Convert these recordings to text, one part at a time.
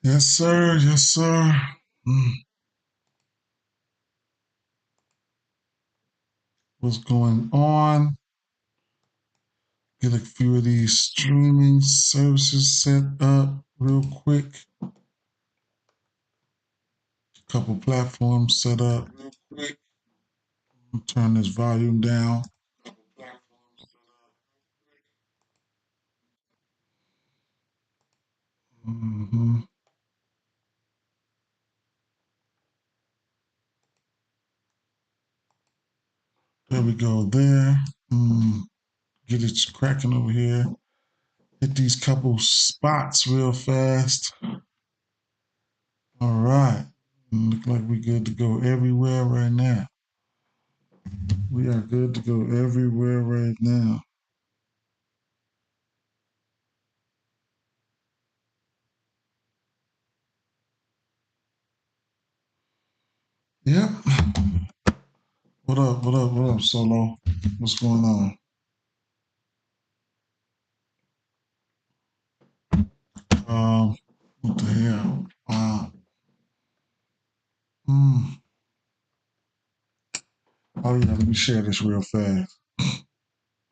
Yes, sir. Yes, sir. Mm, what's going on? Get a few of these streaming services set up real quick. Couple platforms set up real quick. Turn this volume down. hmm There we go. There. Get it cracking over here. Hit these couple spots real fast. All right. Look like we're good to go everywhere right now. We are good to go everywhere right now. Yep. What up? What up? What up, Solo? What's going on? Um, what the hell? Hmm. Oh yeah, let me share this real fast.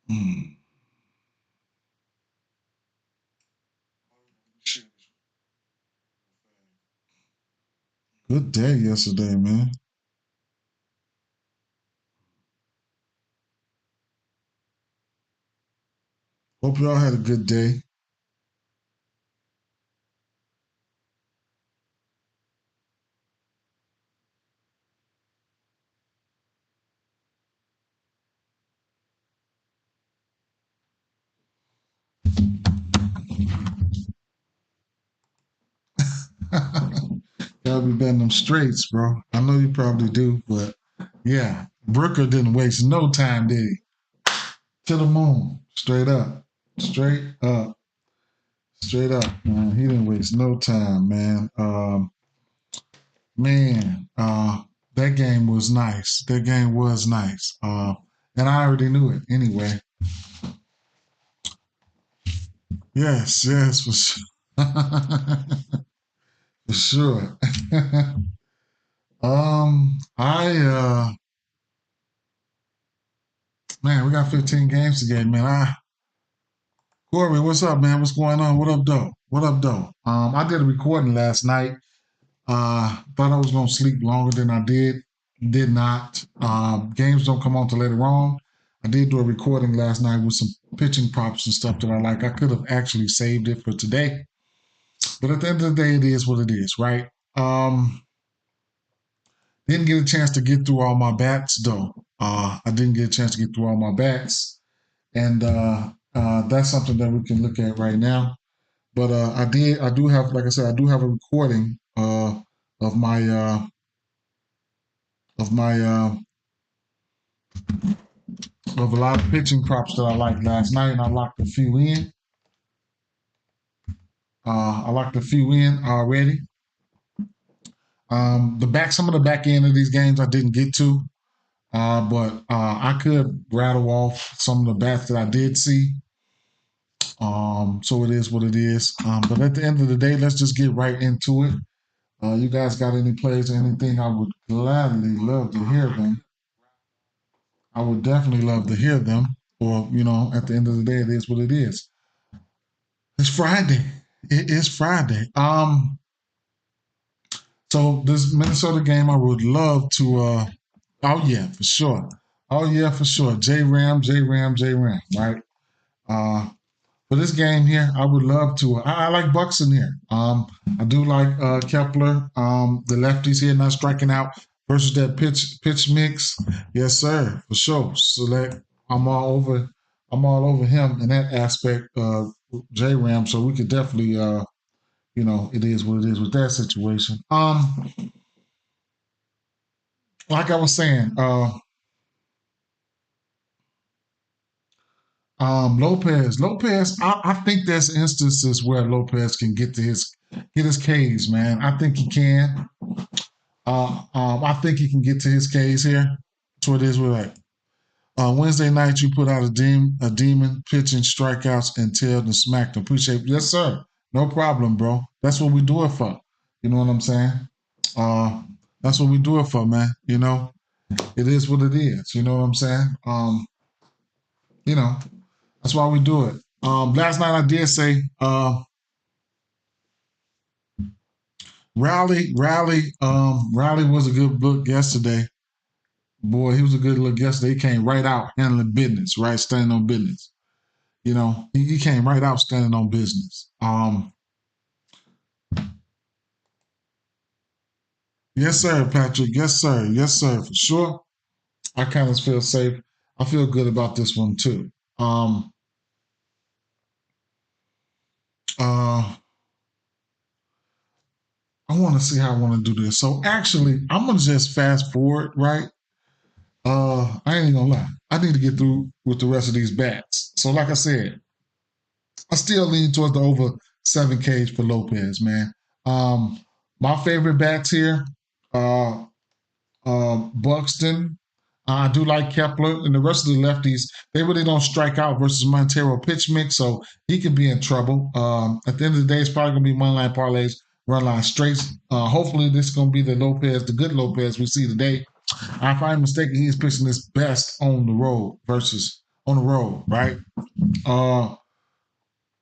Hmm. Good day yesterday, man. Hope y'all had a good day. Y'all be betting them straights, bro. I know you probably do, but yeah, Brooker didn't waste no time, did he? To the moon, straight up, straight up, straight up, man. He didn't waste no time, man. Man, that game was nice. That game was nice. And I already knew it anyway. Yes, yes, for sure. For sure. Man, we got 15 games today, man. Corey, what's up, man? What's going on? What up, though? What up, though? I did a recording last night. Thought I was gonna sleep longer than I did. Did not. Games don't come on till later on. I did do a recording last night with some pitching props and stuff that I like. I could have actually saved it for today, but at the end of the day, it is what it is, right? Um, didn't get a chance to get through all my bats though. I didn't get a chance to get through all my bats, and that's something that we can look at right now. But I did. I do have, like I said, I do have a recording of my uh, of my of a lot of pitching props that I liked last night, and I locked a few in. I locked a few in already. Some of the back end of these games I didn't get to, but I could rattle off some of the bats that I did see. So it is what it is. But at the end of the day, let's just get right into it. You guys got any plays or anything? I would gladly love to hear them. I would definitely love to hear them. Or, at the end of the day, it is what it is. It's Friday. It is Friday. So this Minnesota game, I would love to. Oh yeah, for sure. Oh yeah, for sure. J Ram, J Ram, J Ram. Right. Uh, for this game here, I would love to. I like Bucks in here. I do like Kepler. The lefties here not striking out versus that pitch mix. Yes, sir, for sure. Select. I'm all over. I'm all over him in that aspect. J Ram. So we could definitely. It is what it is with that situation. Like I was saying, Lopez. I think there's instances where Lopez can get his K's, man. I think he can. I think he can get to his K's here. That's what it is. We're like Wednesday night, you put out a demon pitching strikeouts and tailed and smacked him. Appreciate it. Yes, sir. No problem, bro. That's what we do it for. You know what I'm saying? Uh, that's what we do it for, man. It is what it is. You know what I'm saying? You know, that's why we do it. Last night I did say, Rally was a good look yesterday. Boy, he was a good look yesterday. He came right out handling business, right? Standing on business. He came right out standing on business. Yes, sir, Patrick. Yes, sir. Yes, sir, for sure. I kind of feel safe. I feel good about this one too. Um, uh, I want to see how I want to do this. So actually, I'm gonna just fast forward, right? I ain't gonna lie. I need to get through with the rest of these bats. So, like I said, I still lean towards the over 7Ks for Lopez, man. Um, my favorite bats here, uh, Buxton. I do like Kepler and the rest of the lefties. They really don't strike out versus Montero pitch mix, so he could be in trouble. At the end of the day, it's probably going to be one line parlays, run line straights. Hopefully, this is going to be the Lopez, the good Lopez we see today. If I'm mistaken, he's pitching his best on the road versus on the road, right? Uh,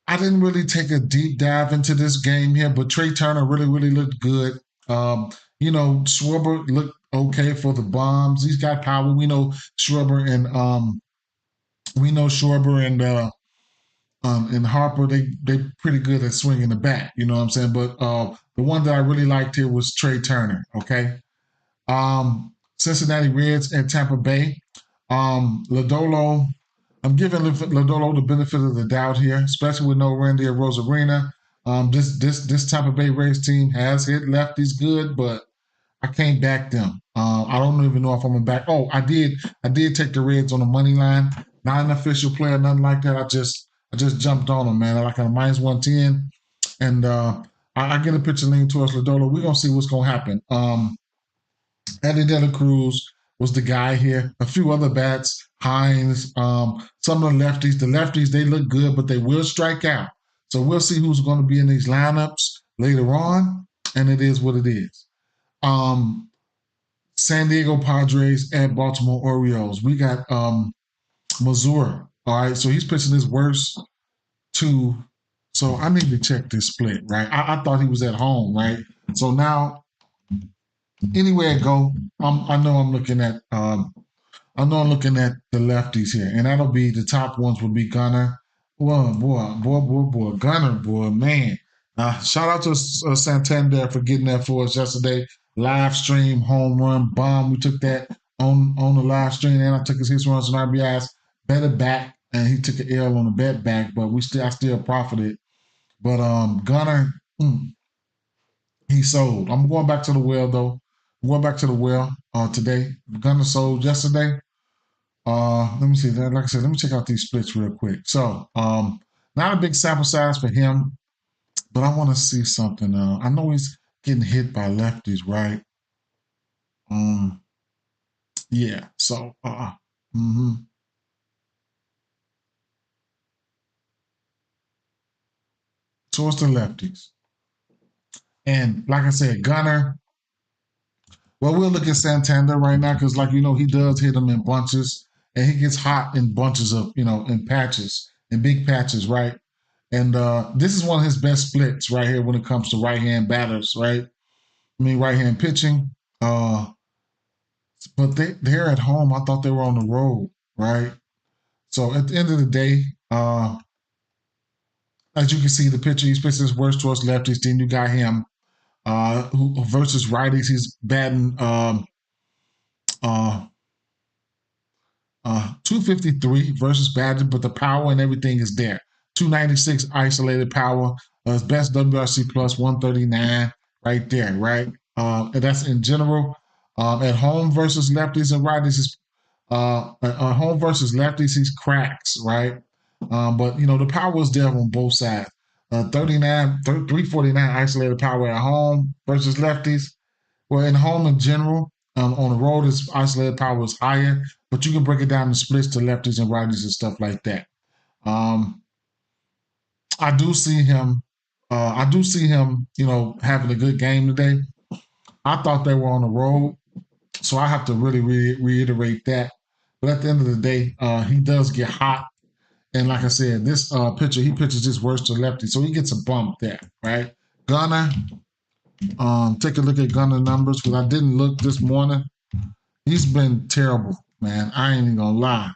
I didn't really take a deep dive into this game here, but Trey Turner really, really looked good. Schwarber looked okay for the bombs. He's got power. Schwarber and we know Schwarber and Harper. They pretty good at swinging the bat. You know what I'm saying? But the one that I really liked here was Trey Turner. Okay, Cincinnati Reds and Tampa Bay. Lodolo, I'm giving Lodolo the benefit of the doubt here, especially with no Randy Rosarina. This Tampa Bay Rays team has hit lefties good, but I can't back them. I don't even know if I'm gonna back. Oh, I did take the Reds on the money line. Not an official player, nothing like that. I just jumped on them, man. I like a -110, and I get a picture leaning towards Lodolo. We're gonna see what's gonna happen. Eddie De La Cruz was the guy here. A few other bats, Hines, some of the lefties. The lefties, they look good, but they will strike out. So we'll see who's going to be in these lineups later on, and it is what it is. Um, San Diego Padres and Baltimore Orioles. We got Missouri. All right, so he's pitching his worst two. So I need to check this split, right? I thought he was at home, right? So now anywhere I go, I know I'm looking at the lefties here, and that'll be the top ones will be Gunner. Boy, Gunner, boy, man. Shout out to Santander for getting that for us yesterday. Live stream home run bomb. We took that on the live stream, and I took his runs and RBIs. Better back, and he took an L on the bet back, but I still profited. But Gunner, he sold. I'm going back to the well though. I'm going back to the well today. Gunner sold yesterday. Let me see that. Like I said, let me check out these splits real quick. So, not a big sample size for him, but I want to see something. I know he's getting hit by lefties, right? Um, yeah. So, mm-hmm. Towards the lefties, and like I said, Gunner. Well, we'll look at Santander right now because, he does hit them in bunches, and he gets hot in bunches of, in patches, in big patches, right? And this is one of his best splits right here when it comes to right hand batters, right? I mean, right hand pitching. But they're at home. I thought they were on the road, right? So at the end of the day, as you can see, the pitcher he's pitching his worst towards lefties. Then you got him who versus righties. He's batting uh, 253 versus batting, but the power and everything is there. 296 isolated power. His best WRC plus 139 right there, right? And that's in general. At home versus lefties and righties, at home versus lefties, he's cracks, right? But the power is there on both sides. 349 isolated power at home versus lefties. Well, in home in general, on the road, his isolated power is higher, but you can break it down in splits to lefties and righties and stuff like that. Um, I do see him. I do see him, having a good game today. I thought they were on the road, so I have to really reiterate that. But at the end of the day, he does get hot. And like I said, this pitcher, he pitches his worst to lefty, so he gets a bump there, right? Gunner, take a look at Gunner numbers because I didn't look this morning. He's been terrible, man. I ain't even gonna lie.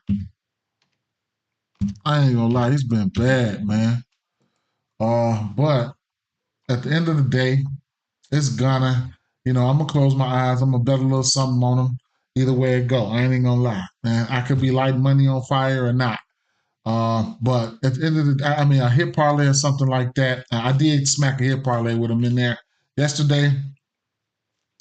He's been bad, man. But at the end of the day, it's Gunner. I'm gonna close my eyes. I'm gonna bet a little something on him. Either way it go, I ain't even gonna lie, man. I could be lighting money on fire or not. But at the end of the day, I mean, a hit parlay or something like that. I did smack a hit parlay with him in there yesterday.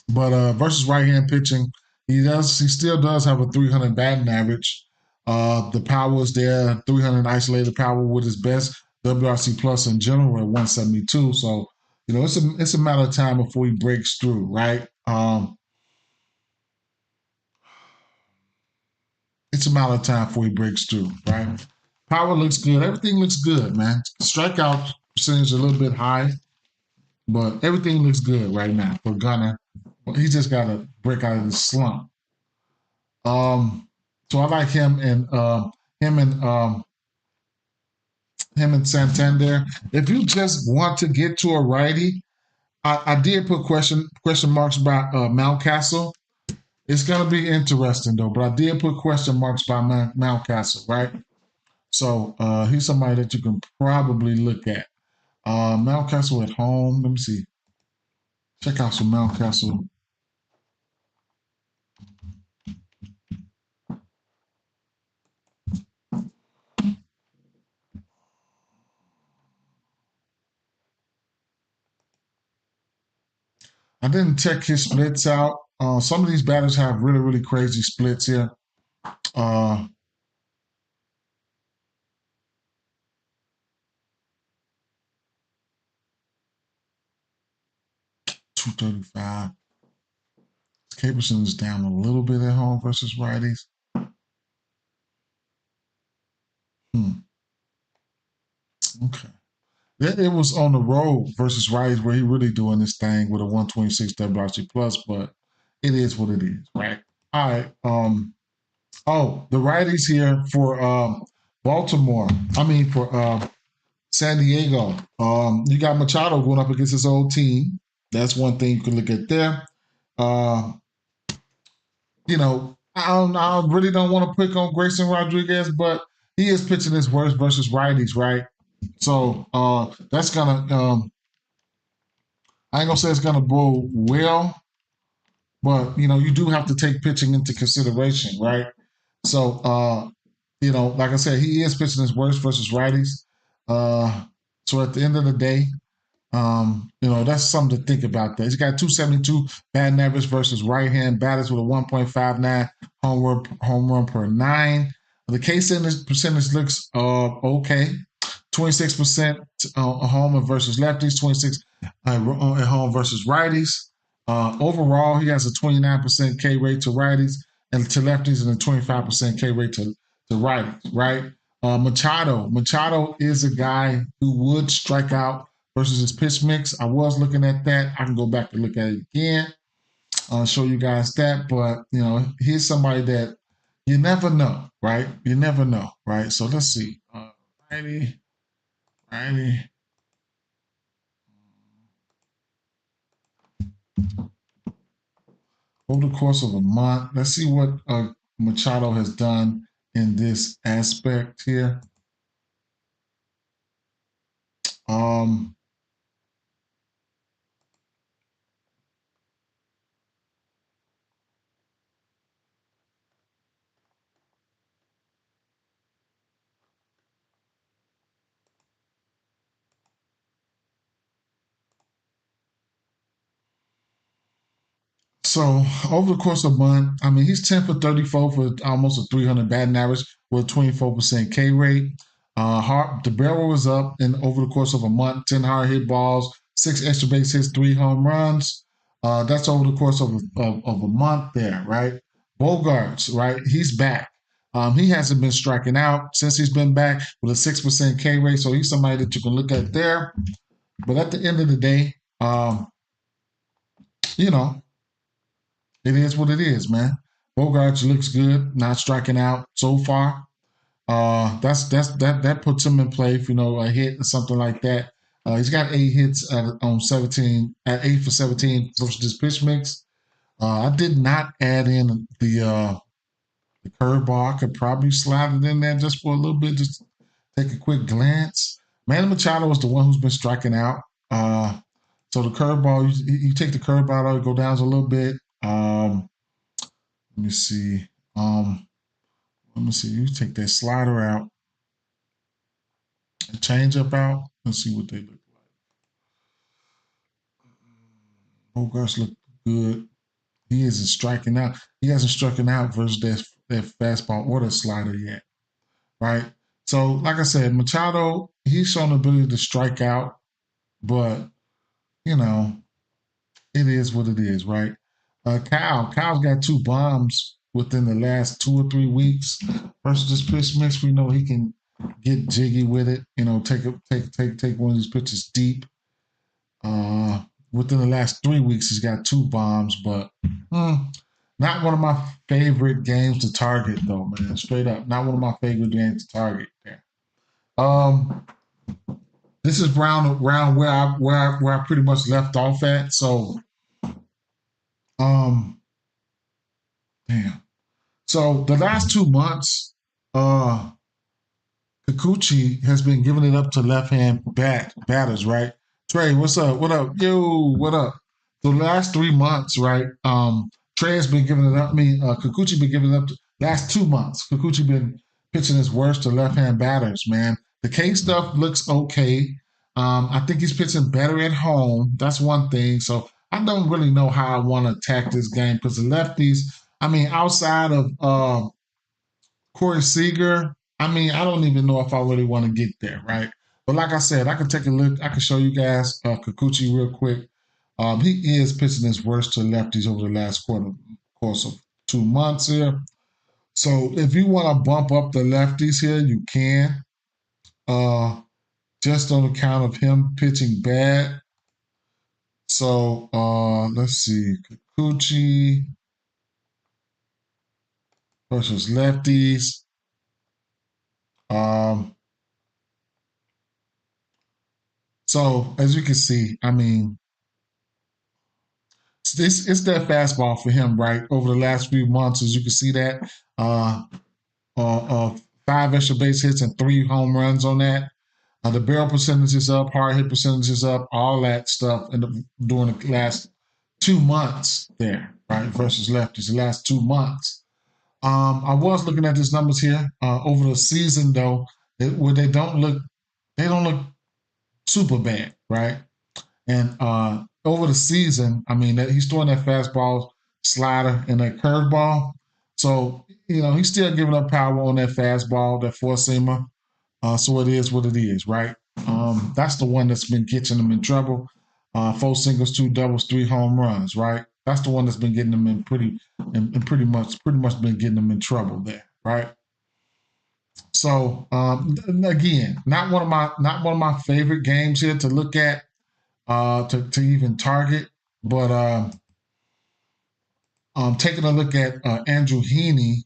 But versus right hand pitching, he still does have a 300 batting average. The power is there, 300 isolated power with his best WRC plus in general at 172. So it's a matter of time before he breaks through, right? It's a matter of time before he breaks through, right? Power looks good. Everything looks good, man. Strikeout percentage a little bit high, but everything looks good right now for Gunner. He just got to break out of the slump. So I like him and him and him and Santander. If you just want to get to a righty, I did put question marks by Mountcastle. It's gonna be interesting though, but I did put question marks by Mountcastle, right? So he's somebody that you can probably look at. Mountcastle at home. Let me see. Check out some Mountcastle. I didn't check his splits out. Some of these batters have really, really crazy splits here. Uh, 235. Caperson is down a little bit at home versus righties. Okay. It was on the road versus righties where he really doing this thing with a 126 WRC plus, but it is what it is, right? All right. The righties here for Baltimore. I mean for San Diego. You got Machado going up against his old team. That's one thing you can look at there. Uh, I really don't want to pick on Grayson Rodriguez, but he is pitching his worst versus righties, right? So that's gonna. I ain't gonna say it's gonna bode well, but you do have to take pitching into consideration, right? So like I said, he is pitching his worst versus righties. So at the end of the day, that's something to think about. There, he's got 272 batting average versus right-hand batters with a 1.59 home run per nine. The K percentage looks okay. 26% home versus lefties, 26 at home versus righties. Overall, he has a 29% K rate to righties and to lefties, and a 25% K rate to righties. Right? Machado is a guy who would strike out versus his pitch mix. I was looking at that. I can go back and look at it again. Show you guys that. But here's somebody that you never know, right? You never know, right? So let's see. Righty. Over the course of a month, let's see what Machado has done in this aspect here. So over the course of a month, I mean, he's 10 for 34 for almost a 300 batting average with a 24% K rate. The barrel was up in over the course of a month, 10 hard hit balls, 6 extra base hits, 3 home runs. That's over the course of a month there, right? Bogarts, right? He's back. He hasn't been striking out since he's been back with a 6% K rate. So he's somebody that you can look at there. But at the end of the day, you know, it is what it is, man. Bogarts looks good, not striking out so far. That puts him in play for a hit or something like that. He's got 8 hits on 17 at 8 for 17 versus this pitch mix. I did not add in the curveball. I could probably slide it in there just for a little bit, just take a quick glance. Manny Machado is the one who's been striking out. Uh, so the curveball, you take the curveball out, go down a little bit. Let me see. Um, Let me see. You take that slider out, and change up out. Let's see what they look like. Oh gosh, look good. He isn't striking out. He hasn't striking out versus that fastball or the slider yet, right? So, like I said, Machado, he's shown the ability to strike out, but you know, it is what it is, right? Kyle's got 2 bombs within the last 2 or 3 weeks versus this pitch mix. We know he can get jiggy with it. Take one of these pitches deep. Within the last 3 weeks, he's got 2 bombs, but not one of my favorite games to target, though, man. Straight up, not one of my favorite games to target. There. Um, this is round where I pretty much left off at. So, um, damn. So the last 2 months, Kikuchi has been giving it up to left-hand batters, right? Trey, what's up? What up? Yo, what up? The last 3 months, right? Trey has been giving it up. Kikuchi been giving it up. Last 2 months, Kikuchi been pitching his worst to left-hand batters. Man, the K stuff looks okay. I think he's pitching better at home. That's one thing. So I don't really know how I want to attack this game because the lefties. Outside of Corey Seager, I don't even know if I really want to get there, right? But like I said, I can take a look. I can show you guys Kikuchi real quick. He is pitching his worst to lefties over the last course of 2 months here. So if you want to bump up the lefties here, you can. Just on account of him pitching bad. So let's see. Kikuchi versus lefties. So as you can see, it's that fastball for him, right? Over the last few months, as you can see that, uh, 5 extra base hits and 3 home runs on that. The barrel percentage is up, hard hit percentage is up, all that stuff during the last 2 months there, right? Versus lefties, the last 2 months. I was looking at these numbers here over the season, though, where they don't look super bad, right? And over the season, he's throwing that fastball, slider, and that curveball. So he's still giving up power on that fastball, that four seamer. So it is what it is, right? That's the one that's been getting him in trouble. 4 singles, 2 doubles, 3 home runs, right? That's the one that's been getting him in pretty much been getting him in trouble there, right? So again, not one of my favorite games here to look at, to even target, but taking a look at Andrew Heaney.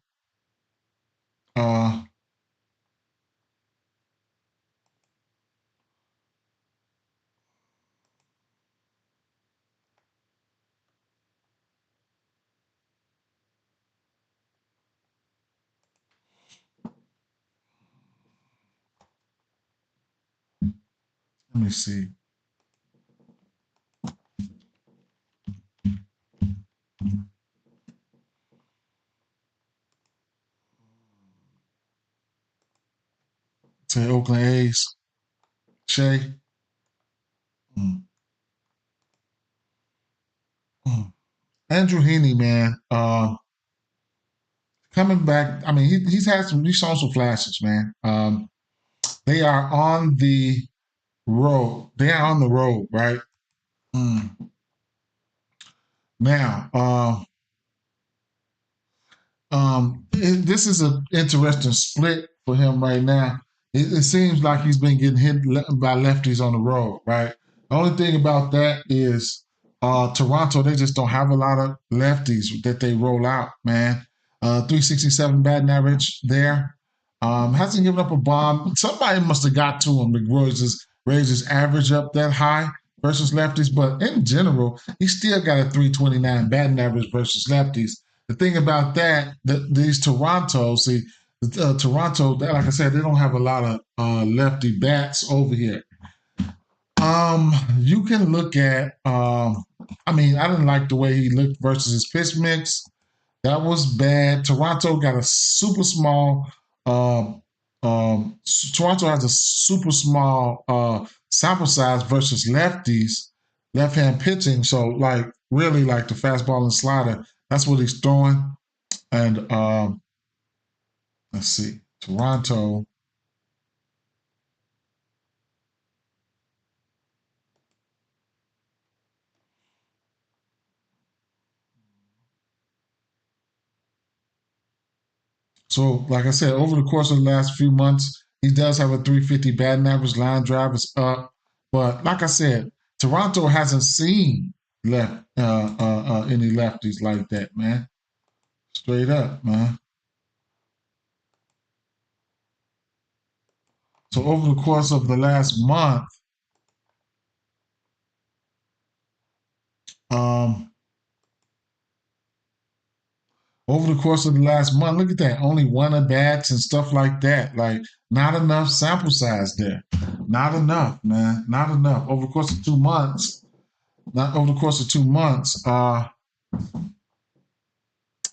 Let me see. To Oakland A's, Shay. Mm. Mm. Andrew Heaney, man, coming back. He's shown some flashes, man. They are on the road. They are on the road, right? Mm. Now, this is an interesting split for him right now. It seems like he's been getting hit by lefties on the road, right? The only thing about that is Toronto, they just don't have a lot of lefties that they roll out, man. 367 batting average there. Hasn't given up a bomb. Somebody must have got to him to raise his average up that high versus lefties. But in general, he still got a 329 batting average versus lefties. The thing about these Toronto, Toronto, like I said, they don't have a lot of lefty bats over here. You can look at. I mean, I didn't like the way he looked versus his pitch mix. That was bad. Toronto got a super small. Um, Toronto has a super small sample size versus lefties, left-hand pitching. So, like, really, like the fastball and slider. That's what he's throwing. And let's see, Toronto. So, like I said, over the course of the last few months, he does have a 350 batting average. Line drive is up, but like I said, Toronto hasn't seen any lefties like that, man. Straight up, man. So over the course of the last month, um, look at that. Only one at bats and stuff like that. Like, not enough sample size there. Not enough, man. Not enough. Over the course of 2 months, not over the course of 2 months,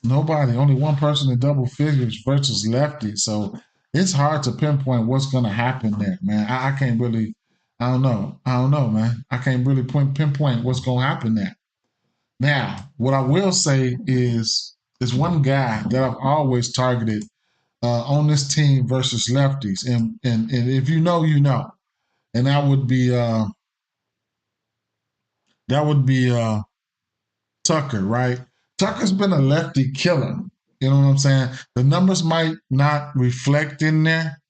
nobody, only one person in double figures versus lefty. So it's hard to pinpoint what's going to happen there, man. I can't really, I don't know. I don't know, man. I can't really pinpoint what's going to happen there. Now, what I will say is there's one guy that I've always targeted on this team versus lefties, and if you know, you know, and that would be Tucker, right? Tucker's been a lefty killer. You know what I'm saying? The numbers might not reflect in there,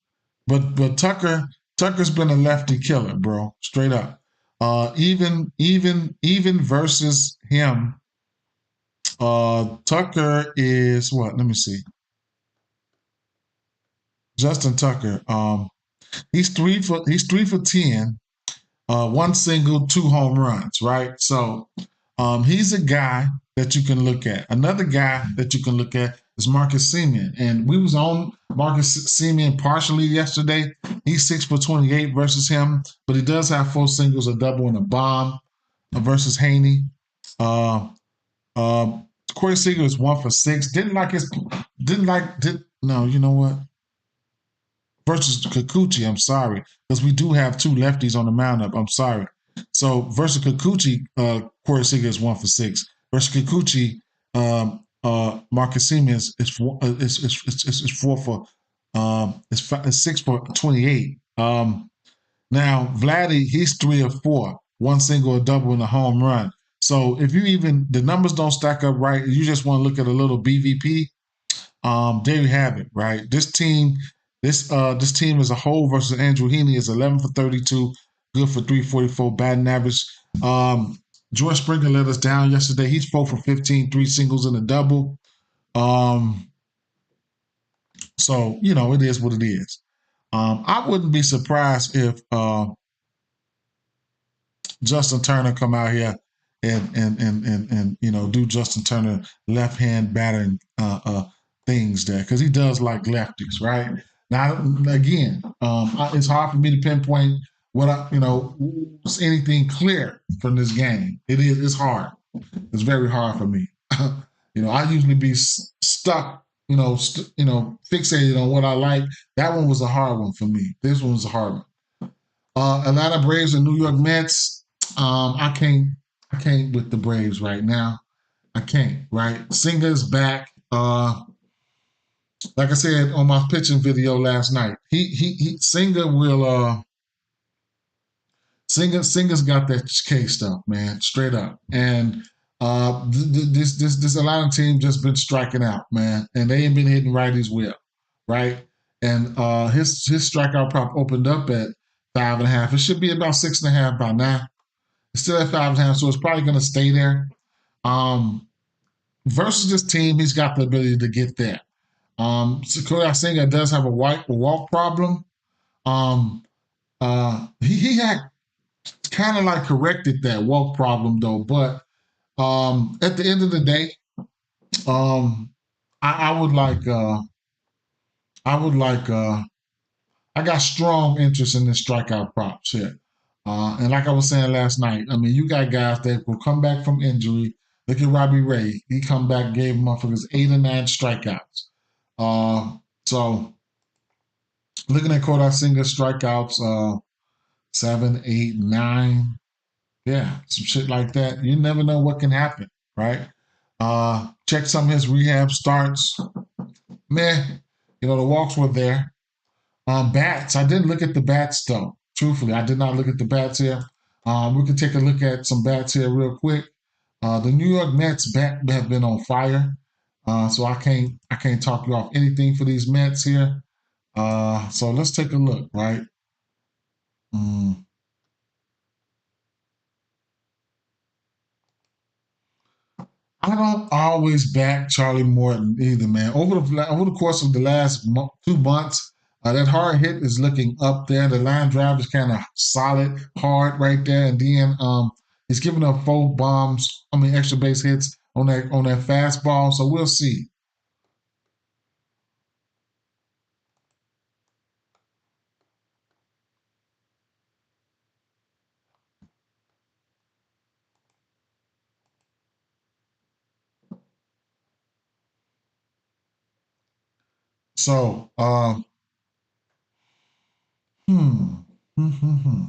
but Tucker's been a lefty killer, bro. Straight up. Even versus him, Tucker is what? Let me see. Justin Tucker. He's 3 for 10, one single, 2 home runs, right? So he's a guy that you can look at. Another guy that you can look at is Marcus Semien. And we was on Marcus Semien partially yesterday. He's 6 for 28 versus him, but he does have 4 singles, a double, and a bomb versus Haney. Uh, uh, Corey Seager is 1 for 6. No, you know what? Versus Kikuchi, I'm sorry, because we do have 2 lefties on the mound up. I'm sorry. So versus Kikuchi, Corey Seager is 1 for 6. Versus Kikuchi, Marcus Semien is 6 for 28. Now Vladdy, he's 3 of 4, one single, a double, and a home run. So if the numbers don't stack up right, you just want to look at a little BVP. There you have it, right? This team as a whole versus Andrew Heaney is 11 for 32, good for 344 batting average. George Springer let us down yesterday. He's 4 for 15, 3 singles and a double. So it is what it is. I wouldn't be surprised if Justin Turner come out here and do Justin Turner left hand batting things there, because he does like lefties, right? Now again, it's hard for me to pinpoint anything clear from this game. It's hard. It's very hard for me. I usually be stuck, fixated on what I like. That one was a hard one for me. This one was a hard one. Atlanta Braves and New York Mets. I can't with the Braves right now. I can't, right? Singer is back. Like I said on my pitching video last night, Singer will Singer's got that K stuff, man, straight up. And this Atlanta team just been striking out, man, and they ain't been hitting righties well, right? And his strikeout prop opened up at 5.5. It should be about 6.5 by now. It's still at 5.5, so it's probably going to stay there. Um, versus this team, he's got the ability to get there. Sakuya Singer does have a walk problem. Um, he had kind of like corrected that walk problem though, but at the end of the day, um, I would like I would like I got strong interest in this strikeout props here. And like I was saying last night, I mean, you got guys that will come back from injury. Look at Robbie Ray. He come back, gave motherfuckers 8 or 9 strikeouts. So looking at Kodai Singer strikeouts, 7, 8, 9. Yeah, some shit like that. You never know what can happen, right? Check some of his rehab starts. Man, the walks were there. Bats. I didn't look at the bats though. Truthfully, I did not look at the bats here. We can take a look at some bats here real quick. The New York Mets bat have been on fire, so I can't talk you off anything for these Mets here. So let's take a look, right? Mm. I don't always back Charlie Morton either, man. Over the course of the last 2 months, that hard hit is looking up there. The line drive is kind of solid, hard right there, and then he's giving up 4 bombs. I mean, extra base hits on that fastball. So we'll see. So, hmm, hmm, hmm, hmm.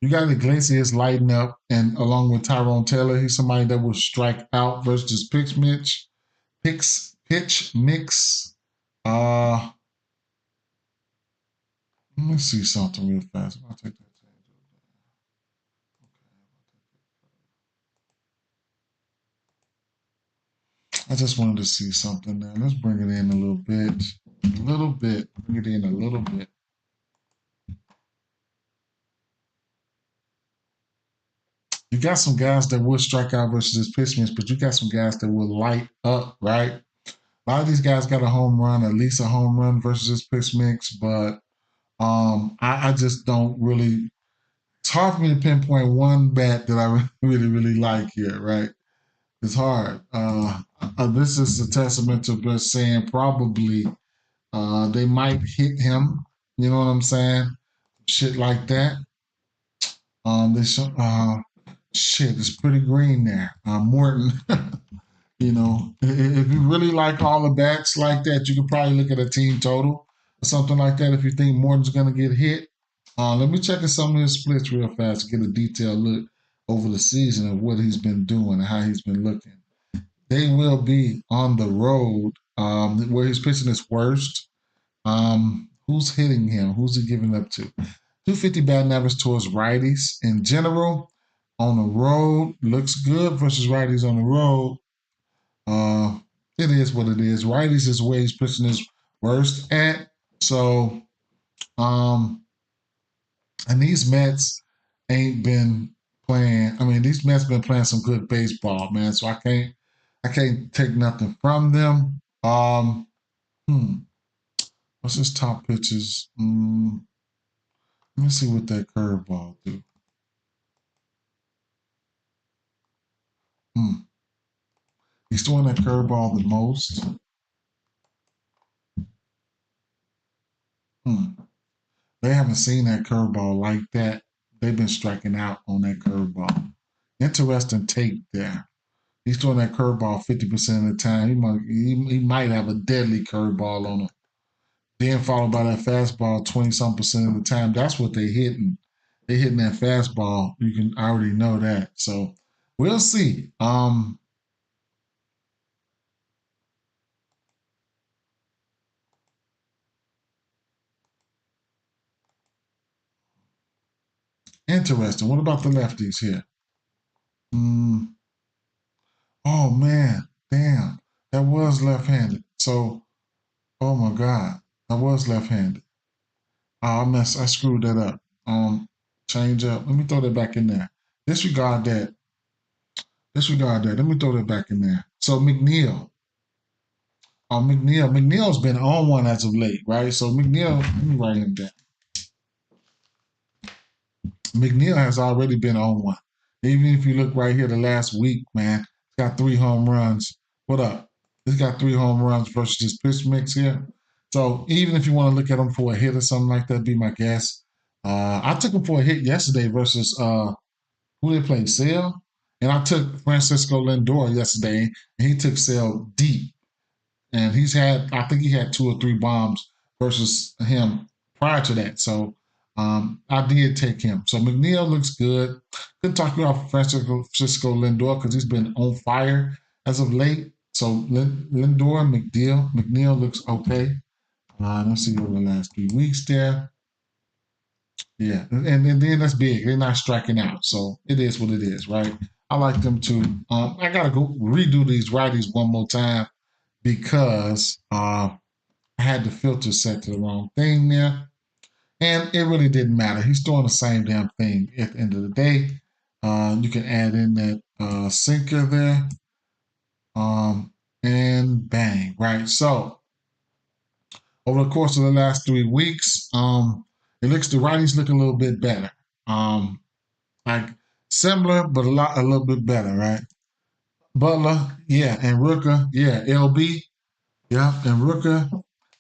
You got Iglesias lighting up, and along with Tyrone Taylor, he's somebody that will strike out versus pitch mix. Uh, Let me see something real fast. I'll take that. I just wanted to see something there. Let's bring it in a little bit. A little bit. Bring it in a little bit. You got some guys that will strike out versus this pitch mix, but you got some guys that will light up, right? A lot of these guys got a home run, at least a home run versus this pitch mix, but I just don't really. It's hard for me to pinpoint one bat that I really, really like here, right? It's hard. This is a testament to just saying probably they might hit him. You know what I'm saying? Shit like that. This shit is pretty green there. Morton. If you really like all the bats like that, you could probably look at a team total or something like that. If you think Morton's gonna get hit, let me check in some of his splits real fast to get a detailed look over the season of what he's been doing and how he's been looking. They will be on the road where he's pitching his worst. Who's hitting him? Who's he giving up to? 250 batting average towards righties in general. On the road, looks good versus righties on the road. Uh, it is what it is. Righties is where he's pitching his worst at. So, um, and these Mets ain't been playing. I mean, these Mets been playing some good baseball, man. So I can't take nothing from them. Hmm, what's his top pitches? Let me see what that curveball do. Hmm. He's throwing that curveball the most. Hmm. They haven't seen that curveball like that. They've been striking out on that curveball. Interesting take there. He's throwing that curveball 50% of the time. He might have a deadly curveball on him. Then followed by that fastball 20 some percent of the time. That's what they hitting. They hitting that fastball. You can already know that. So we'll see. Interesting. What about the lefties here? Mm, oh man, damn. That was left-handed. So, oh my God. I was left-handed. Oh, I screwed that up. Change up. Let me throw that back in there. Disregard that. Disregard that. Let me throw that back in there. So McNeil. McNeil's been on one as of late, right? So McNeil, let me write him down. McNeil has already been on one. Even if you look right here, the last week, man, he's got 3 home runs. What up? He's got 3 home runs versus his pitch mix here. So even if you want to look at him for a hit or something like that, be my guess. I took him for a hit yesterday versus who they played, Sale, and I took Francisco Lindor yesterday, and he took Sale deep. And I think he had 2 or 3 bombs versus him prior to that. So I did take him. So McNeil looks good. Couldn't talk about Francisco Lindor because he's been on fire as of late. So Lindor, McNeil looks okay. Let's see over the last 3 weeks there. Yeah, and then that's big. They're not striking out, so it is what it is, right? I like them too. I gotta go redo these righties one more time because I had the filter set to the wrong thing there. And it really didn't matter. He's doing the same damn thing at the end of the day. You can add in that sinker there. And bang, right? So over the course of the last 3 weeks, it looks the righties look a little bit better. Like similar, but a little bit better, right? Butler, yeah, and Rooker, yeah, LB, yeah, and Rooker,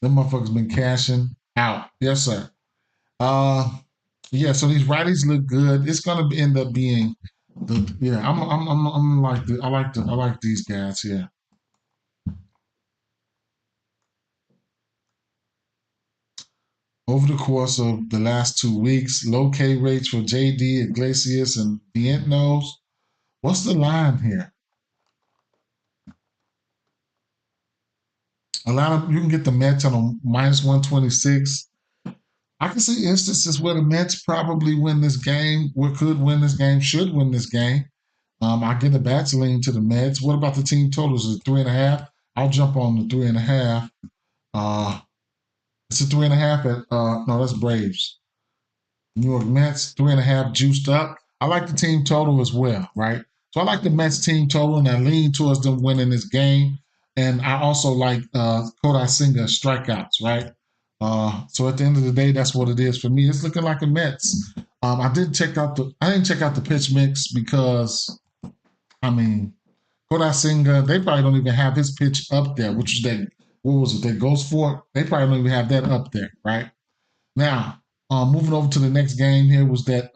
them motherfuckers been cashing out. Yes, sir. Uh, yeah. So these righties look good. It's gonna end up being the yeah. I'm like I like these guys here. Over the course of the last 2 weeks, low K rates for JD, Iglesias, and Vientos. What's the line here? A lot of you can get the Mets on a -126. I can see instances where the Mets probably win this game, could win this game, should win this game. I get the bats lean to the Mets. What about the team totals? Is it 3.5? I'll jump on the 3.5. Uh, it's a 3.5 at no, that's Braves. New York Mets, 3.5 juiced up. I like the team total as well, right? So I like the Mets team total, and I lean towards them winning this game. And I also like Kodai Senga strikeouts, right? So at the end of the day, that's what it is for me. It's looking like the Mets. I didn't check out the pitch mix because I mean Kodai Senga, they probably don't even have his pitch up there, which is that what was it? That goes for they probably don't even have that up there, right? Now, moving over to the next game here was that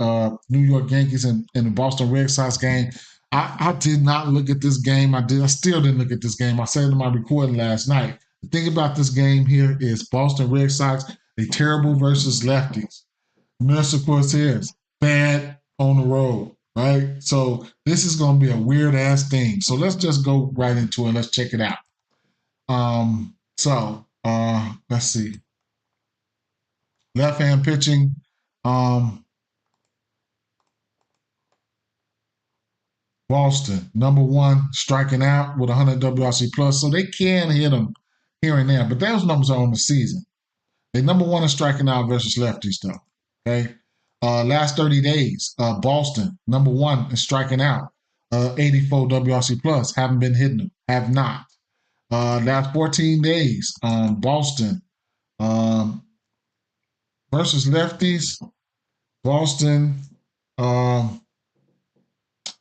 New York Yankees and the Boston Red Sox game. I did not look at this game. I still didn't look at this game. I said it in my recording last night. The thing about this game here is Boston Red Sox, they terrible versus lefties. Mercer Cortez, bad on the road, right? So this is going to be a weird ass thing. So let's just go right into it. Let's check it out. Let's see. Left hand pitching. Boston, number one, striking out with 100 WRC plus, so they can hit them here and there, but those numbers are on the season. They number one in striking out versus lefties, though. Okay, last 30 days, Boston number one in striking out, 84 WRC plus, haven't been hitting them, have not. Last 14 days, Boston um, versus lefties, Boston.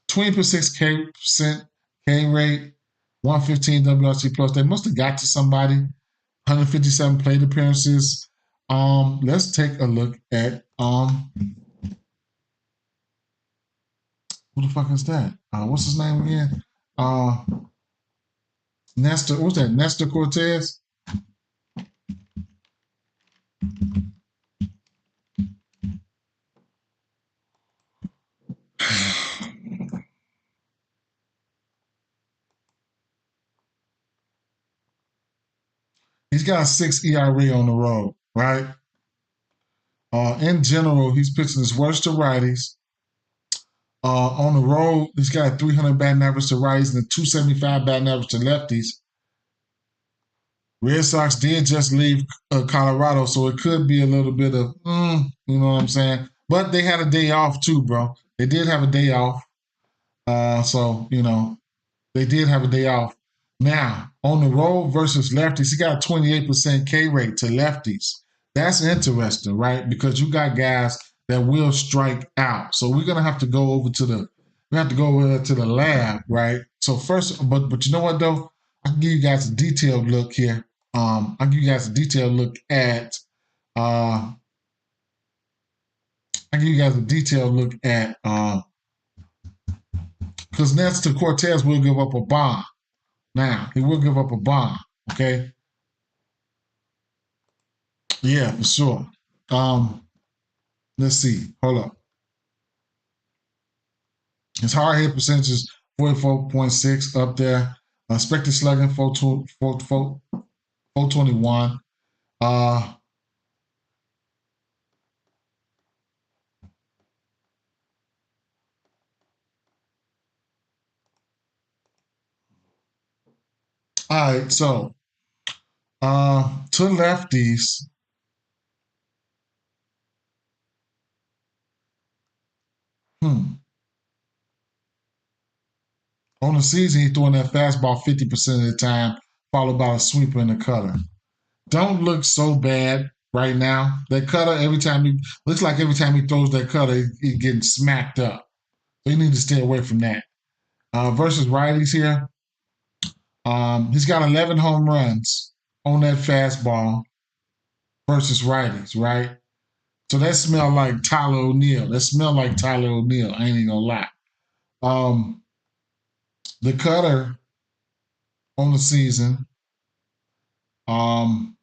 20% K rate, 115 WRC plus. They must have got to somebody. 157 plate appearances. Let's take a look at who the fuck is that? What's his name again? Nestor. What's that? Nestor Cortez. He's got a 6 ERA on the road, right? In general, he's pitching his worst to righties. On the road, he's got a 300 batting average to righties and a 275 batting average to lefties. Red Sox did just leave Colorado, so it could be a little bit of, you know what I'm saying? But they had a day off too, bro. They did have a day off. So, they did have a day off. Now, on the road versus lefties, he got a 28% K rate to lefties. That's interesting, right? Because you got guys that will strike out. So we're gonna have to go over to the we have to go over to the lab, right? So first, but you know what though? I can give you guys a detailed look here. I'll give you guys a detailed look at I give you guys a detailed look at because Nestor Cortez will give up a bomb. Now he will give up a bomb. Okay, yeah, for sure. Um, let's see. Hold up. His hard hit percentage is 44.6 up there. Expected slugging 421. All right, so to lefties, hmm, on the season he's throwing that fastball 50% of the time, followed by a sweeper and a cutter. Don't look so bad right now. That cutter, every time he looks like every time he throws that cutter, he's getting smacked up. So you need to stay away from that. Versus righties here, he's got 11 home runs on that fastball versus righties, right? So that smell like Tyler O'Neill. That smell like Tyler O'Neill. I ain't even gonna lie. Um, the cutter on the season, um,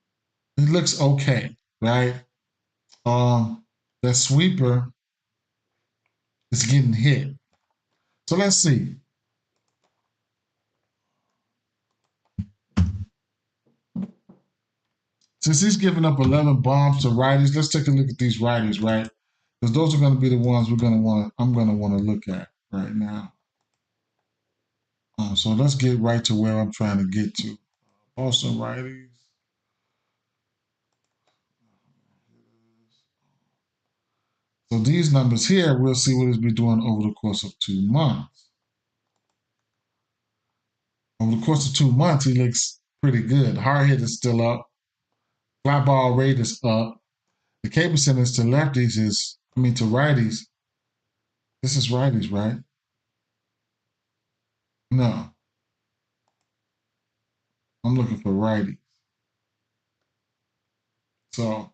it looks okay, right? Um, that sweeper is getting hit. So let's see. Since he's giving up 11 bombs to righties, let's take a look at these righties, right? Because those are going to be the ones I'm going to want to look at right now. So let's get right to where I'm trying to get to. Also righties. So these numbers here, we'll see what he's been doing over the course of 2 months. Over the course of 2 months, he looks pretty good. Hard hit is still up. Fly ball rate is up. The K percentage to lefties to righties. This is righties, right? No, I'm looking for righties. So,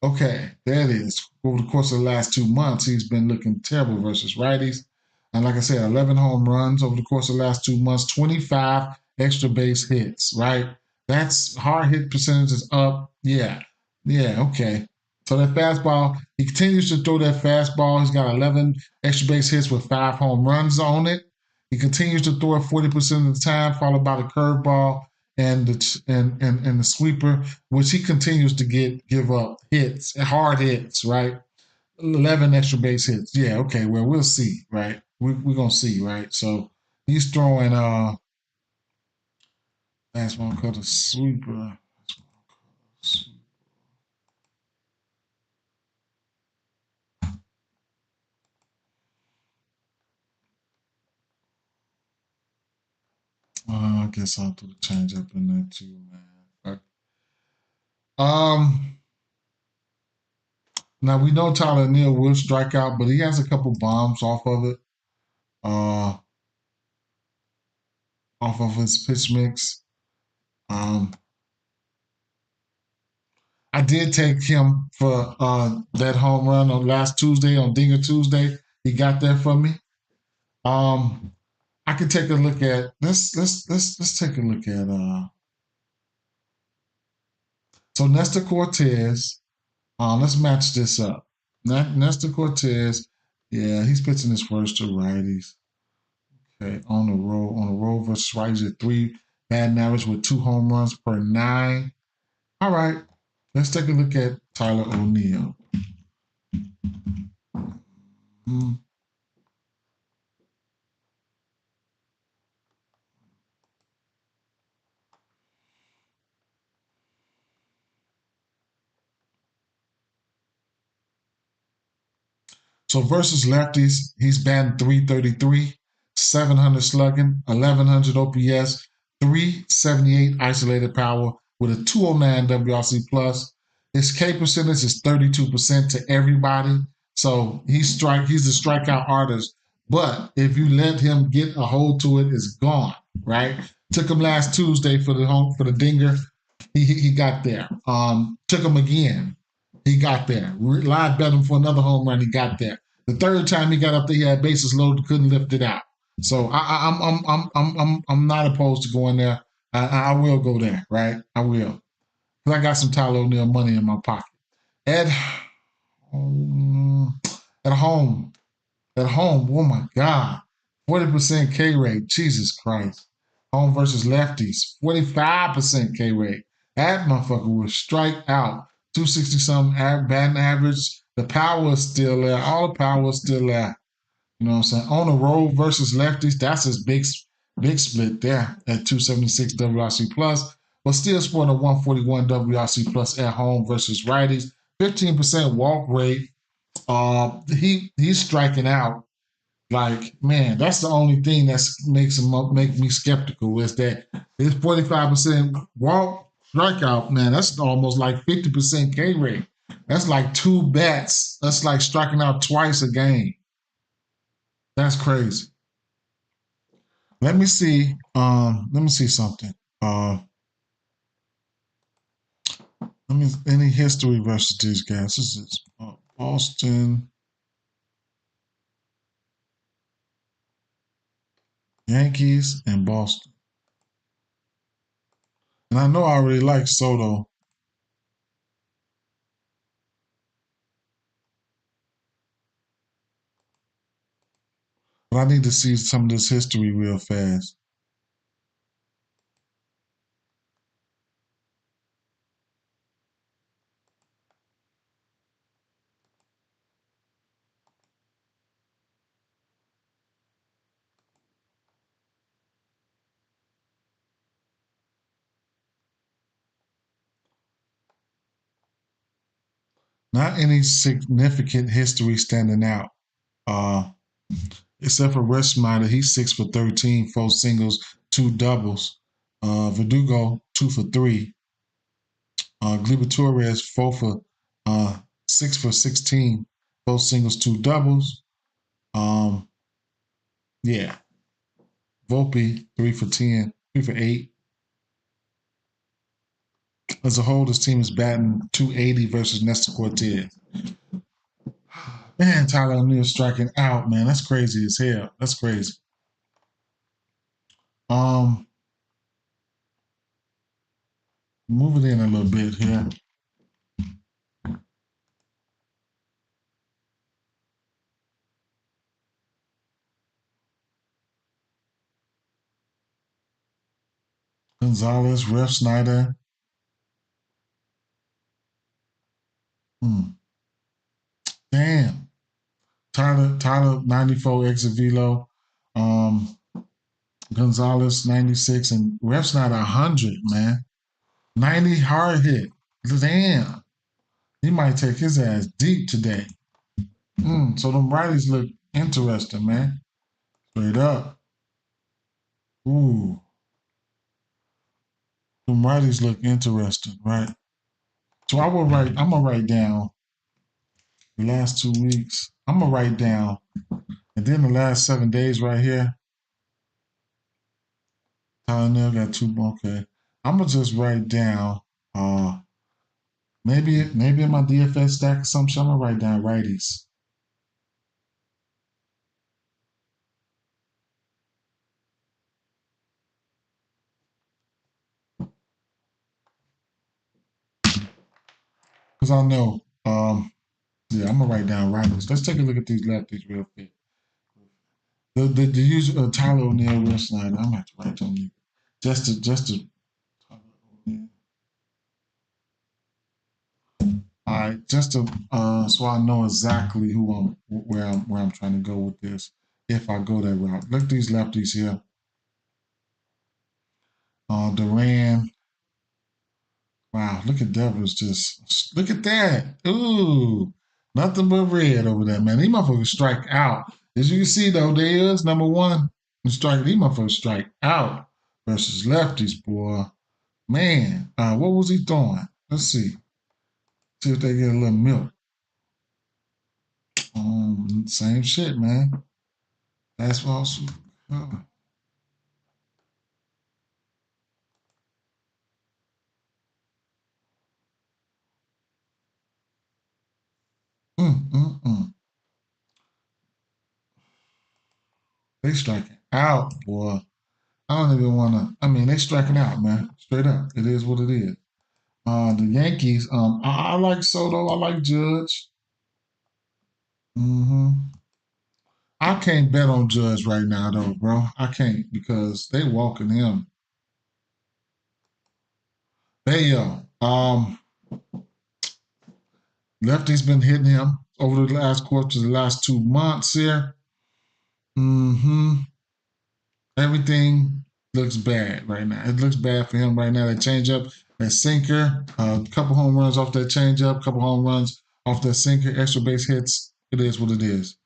okay, there it is. Over the course of the last 2 months, he's been looking terrible versus righties. And like I said, 11 home runs over the course of the last 2 months, 25 extra base hits, right? That's hard hit percentage is up. Yeah. Yeah, okay. So that fastball, he continues to throw that fastball. He's got 11 extra base hits with 5 home runs on it. He continues to throw it 40% of the time, followed by the curveball and the sweeper, which he continues to give up hits, hard hits, right? 11 extra base hits. Yeah, okay. Well, we'll see, right? We're gonna see, right? So he's throwing fastball cutter sweeper. I guess I'll do the change up in there too, man. Um, Now we know Tyler Neal will strike out, but he has a couple bombs uh, off of his pitch mix. Um, I did take him for that home run on last Tuesday on Dinger Tuesday. He got there for me. Um, I can take a look at let's take a look at so Nestor Cortez. Let's match this up. Nestor Cortez, yeah, he's pitching his first to righties. Okay, on the road versus righties at 3 batting average with 2 home runs per 9. All right, let's take a look at Tyler O'Neill. Mm. So versus lefties, he's batting 333, 700 slugging, 1100 OPS, 378 isolated power with a 209 WRC plus. His K percentage is 32% to everybody. So he's a strikeout artist. But if you let him get a hold to it, it's gone, right? Took him last Tuesday for the dinger. He got there. Took him again. He got there. Live bet him for another home run. He got there. The third time he got up there, he had bases loaded, couldn't lift it out. So I'm not opposed to going there. I will go there, right? I will. Because I got some Tyler O'Neill money in my pocket. At at home, oh my God, 40% K rate. Jesus Christ. Home versus lefties, 45% K rate. That motherfucker will strike out. 260 something batting average. The power is still there. All the power is still there. You know what I'm saying? On the road versus lefties, that's his big split there at 276 WRC plus, but still sporting a 141 WRC plus at home versus righties. 15% walk rate. He's striking out. Like, man, that's the only thing that make me skeptical is that his 45% walk strikeout, man, that's almost like 50% K rate. That's like 2 bats. That's like striking out twice a game. That's crazy. Let me see. Let me see something. Any history versus these guys. This is Boston, Yankees, and Boston. And I know I really like Soto. But I need to see some of this history real fast. Not any significant history standing out. Uh, except for Westmeyer, he's 6 for 13, 4 singles, 2 doubles. Verdugo, 2 for 3. Gleyber Torres, 4 for 6 for 16, 4 singles, 2 doubles. Um, yeah. Volpe, 3 for 10, 3 for 8. As a whole, this team is batting 280 versus Nestor Cortez. Man, Tyler O'Neill striking out, man. That's crazy as hell. That's crazy. Um, Moving in a little bit here. Gonzalez, Ref Snyder. Damn. Tyler 94 exit velo. Gonzalez 96 and Ref Snyder 100, man. 90 hard hit. Damn. He might take his ass deep today. So them righties look interesting, man. Straight up. Ooh. Them righties look interesting, right? So I'm gonna write down the last 2 weeks. I'm gonna write down, and then the last 7 days right here. Tyler got 2. Okay, I'm gonna just write down. Maybe in my DFS stack or something. I'm gonna write down righties. Because I know. Yeah, I'm gonna write down righties. Let's take a look at these lefties real quick. The usual Tyler O'Neill, Will Snyder. I'm gonna have to write them just to. All right, just to so I know exactly where I'm trying to go with this. If I go that route, look at these lefties here. Duran. Wow, look at Devers. Just look at that. Ooh, Nothing but red over there, man. These motherfuckers strike out. As you can see, though, there is number one. These motherfuckers strike out versus lefties, boy. Man, what was he throwing? Let's see. See if they get a little milk. Same shit, man. That's also. Mm, mm, mm. They striking out, boy. I don't even want to. I mean, they striking out, man. Straight up. It is what it is. The Yankees. I like Soto. I like Judge. Hmm. I can't bet on Judge right now, though, bro. I can't because they walking him. Bayo. Lefty's been hitting him over the last course of the last 2 months here. Hmm. Everything looks bad right now. It looks bad for him right now. That changeup, that sinker, a couple home runs off that changeup, couple home runs off that sinker, extra base hits. It is what it is.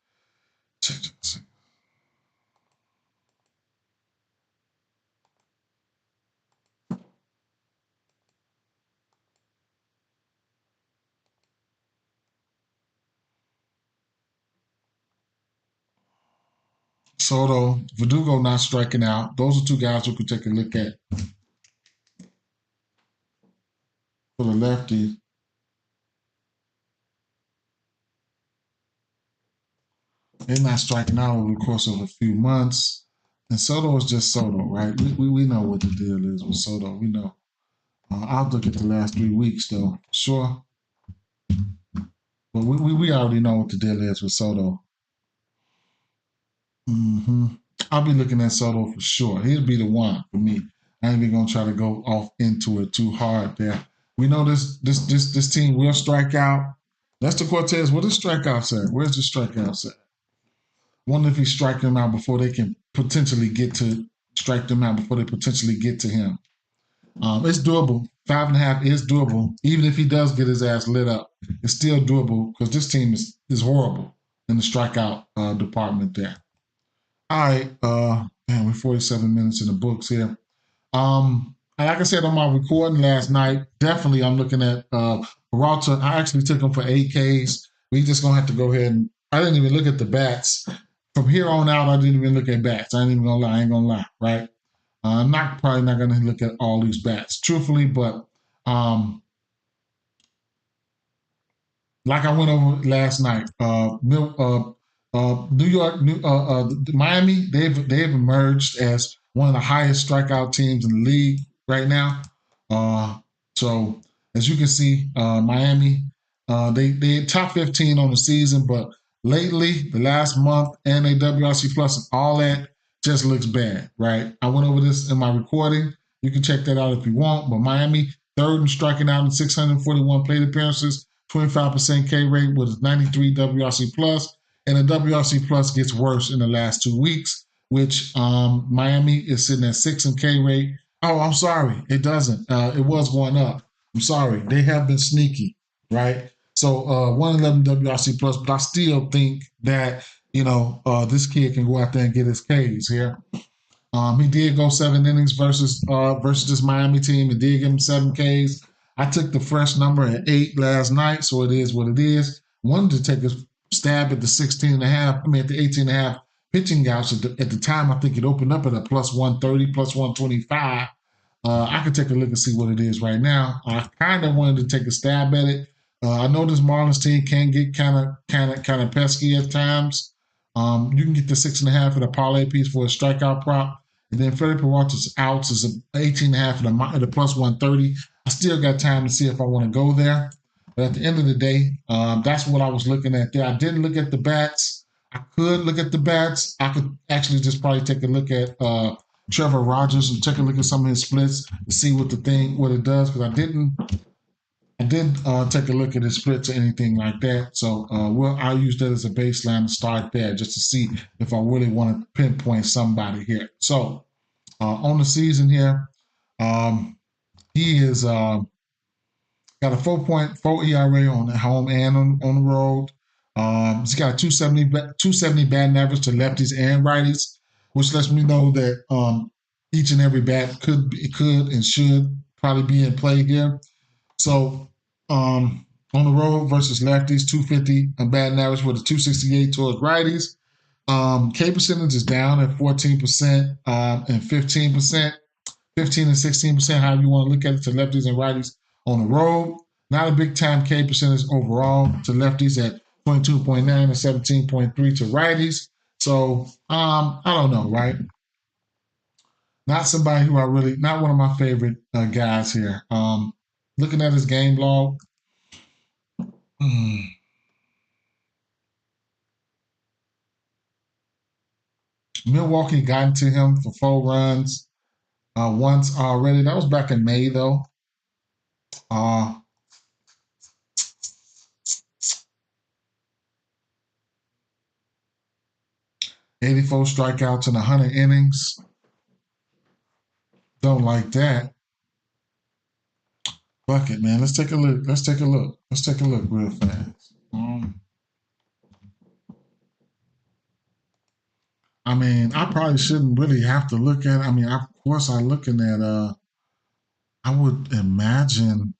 Soto, Verdugo not striking out. Those are two guys who could take a look at for the lefty. They're not striking out over the course of a few months. And Soto is just Soto, right? We know what the deal is with Soto. We know. I'll look at the last 3 weeks, though. Sure. But we already know what the deal is with Soto. Hmm. I'll be looking at Soto for sure. He'll be the one for me. I ain't even gonna try to go off into it too hard there. We know this team will strike out. That's the Cortez. What is strikeouts at? Where's the strikeouts at? Wonder if he's striking them out before they can potentially get to strike them out before they potentially get to him. It's doable. 5.5 is doable. Even if he does get his ass lit up, it's still doable because this team is horrible in the strikeout department there. All right, man, we're 47 minutes in the books here. Like I said on my recording last night, definitely I'm looking at Peralta. I actually took him for 8Ks. We just gonna have to go ahead and I didn't even look at the bats. From here on out, I didn't even look at bats. I ain't even gonna lie. I ain't gonna lie, right? I'm not probably not gonna look at all these bats, truthfully, but um, like I went over last night, New York, Miami, they've emerged as one of the highest strikeout teams in the league right now. Uh, so as you can see, Miami, they top 15 on the season, but lately, the last month, and a WRC plus and all that just looks bad, right? I went over this in my recording. You can check that out if you want. But Miami, third in striking out in 641 plate appearances, 25% K rate with 93 WRC plus, and the WRC plus gets worse in the last 2 weeks, which Miami is sitting at 6 in K rate. Oh, I'm sorry, it doesn't. It was going up. I'm sorry, they have been sneaky, right? So 111 WRC plus, but I still think that this kid can go out there and get his Ks here. He did go 7 innings versus this Miami team. He did give him 7 Ks. I took the fresh number at 8 last night, so it is what it is. Wanted to take a stab at the 16 and a half. I mean, at the 18 and a half pitching gouge. At the time, I think it opened up at a plus 130, plus 125. I can take a look and see what it is right now. I kind of wanted to take a stab at it. I know this Marlins team can get kind of pesky at times. You can get the 6.5 at a parlay piece for a strikeout prop. And then Freddie Peralta's outs is an 18.5 at a plus 130. I still got time to see if I want to go there. But at the end of the day, that's what I was looking at there. I didn't look at the bats. I could look at the bats. I could actually just probably take a look at Trevor Rogers and take a look at some of his splits to see what it does because I didn't take a look at his splits or anything like that. So I'll use that as a baseline to start there just to see if I really want to pinpoint somebody here. So on the season here, he is got a 4.4 ERA on the home and on the road. He's got a 270 batting average to lefties and righties, which lets me know that each and every bat could and should probably be in play here. So on the road versus lefties, 250 a batting average with a 268 towards righties. K percentage is down at 14% and 15%, 15 and 16%, however you want to look at it, to lefties and righties on the road. Not a big time K percentage overall to lefties at 22.9 and 17.3 to righties. So I don't know, right? Not somebody who I really, not one of my favorite guys here. Looking at his game log, Milwaukee got into him for 4 runs once already. That was back in May, though. Uh, 84 strikeouts in 100 innings. Don't like that. Fuck it, man. Let's take a look. Let's take a look real fast. I mean, I probably shouldn't really have to look at. I mean, of course, I'm looking at. I would imagine.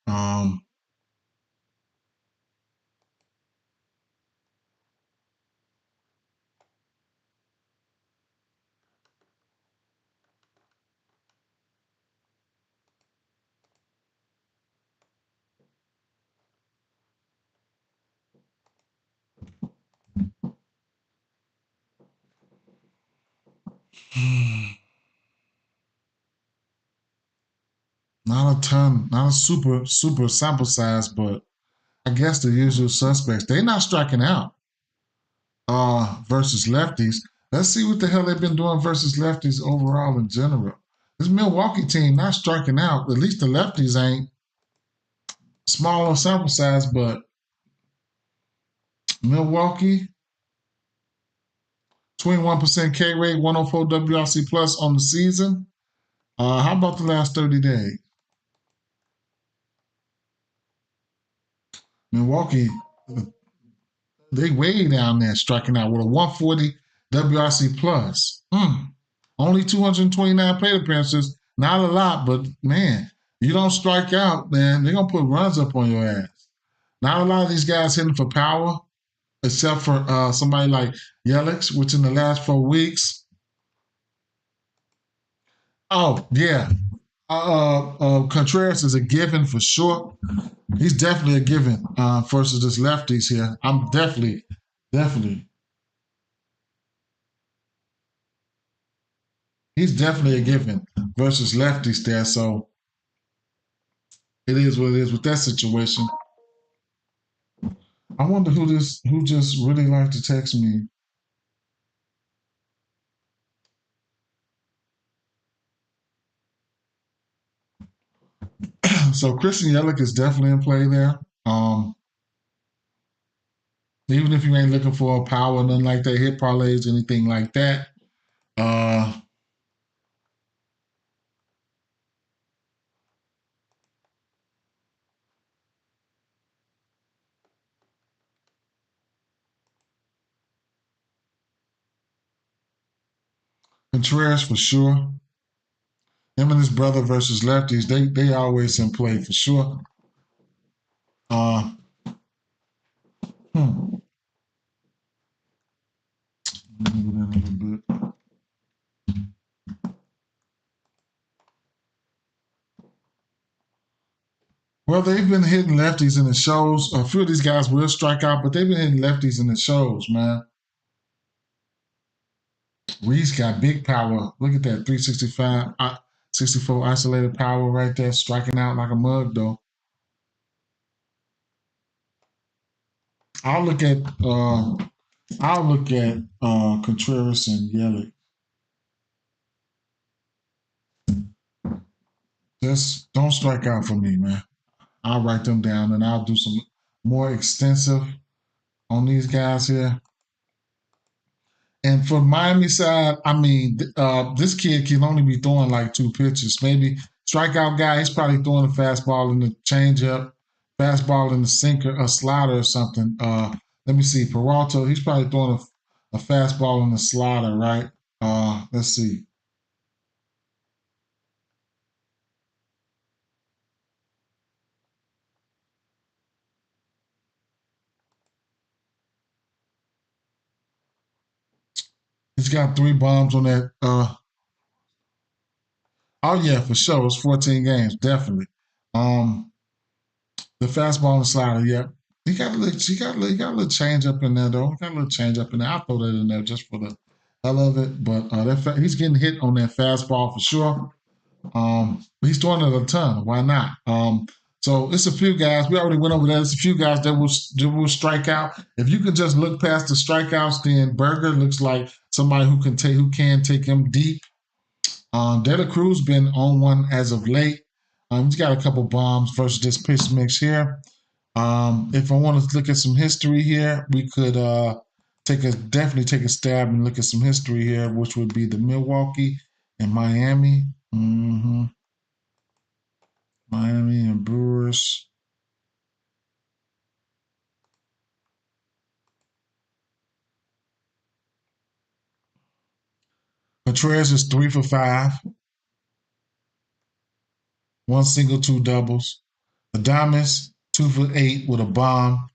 Not a ton, not a super sample size, but I guess the usual suspects. They're not striking out versus lefties. Let's see what the hell they've been doing versus lefties overall in general. This Milwaukee team not striking out. At least the lefties ain't. Smaller sample size, but Milwaukee, 21% K rate, 104 WRC plus on the season. How about the last 30 days? Milwaukee, they way down there striking out with a 140 WRC plus. Only 229 plate appearances. Not a lot, but man, you don't strike out, man, they're gonna put runs up on your ass. Not a lot of these guys hitting for power, except for somebody like Yelich, which in the last 4 weeks. Oh yeah, Contreras is a given for sure. He's definitely a given versus this lefties here. I'm definitely. He's definitely a given versus lefties there. So it is what it is with that situation. I wonder who just really liked to text me. So Christian Yelich is definitely in play there. Even if you ain't looking for a power, nothing like that, hit parlays, anything like that. Uh, Contreras for sure. Him and his brother versus lefties, they always in play for sure. Uh, hmm. Well, they've been hitting lefties in the shows. A few of these guys will strike out, but they've been hitting lefties in the shows, man. Reese got big power. Look at that, 365, 64 isolated power right there, striking out like a mug, though. I'll look at uh, I'll look at Contreras and Yelich. Just don't strike out for me, man. I'll write them down and I'll do some more extensive on these guys here. And for Miami side, I mean, this kid can only be throwing like 2 pitches. Maybe strikeout guy, he's probably throwing a fastball in the changeup, fastball in the sinker, a slider or something. Let me see. Peralta, he's probably throwing a fastball in the slider, right? Let's see. He's got 3 bombs on that. Oh yeah, for sure. It's 14 games, definitely. Um, the fastball and the slider, yeah. He got a little change up in there though. He got a little change up in there. I'll throw that in there just for the hell of it. But he's getting hit on that fastball for sure. He's throwing it a ton. Why not? So it's a few guys. We already went over that. It's a few guys that will strike out. If you can just look past the strikeouts, then Berger looks like somebody who can take him deep. De La Cruz been on one as of late. He's got a couple bombs versus this pitch mix here. If I want to look at some history here, we could definitely take a stab and look at some history here, which would be the Milwaukee and Miami. Miami and Brewers. Contreras is 3 for 5, 1 single, 2 doubles. Adames 2 for 8 with a bomb.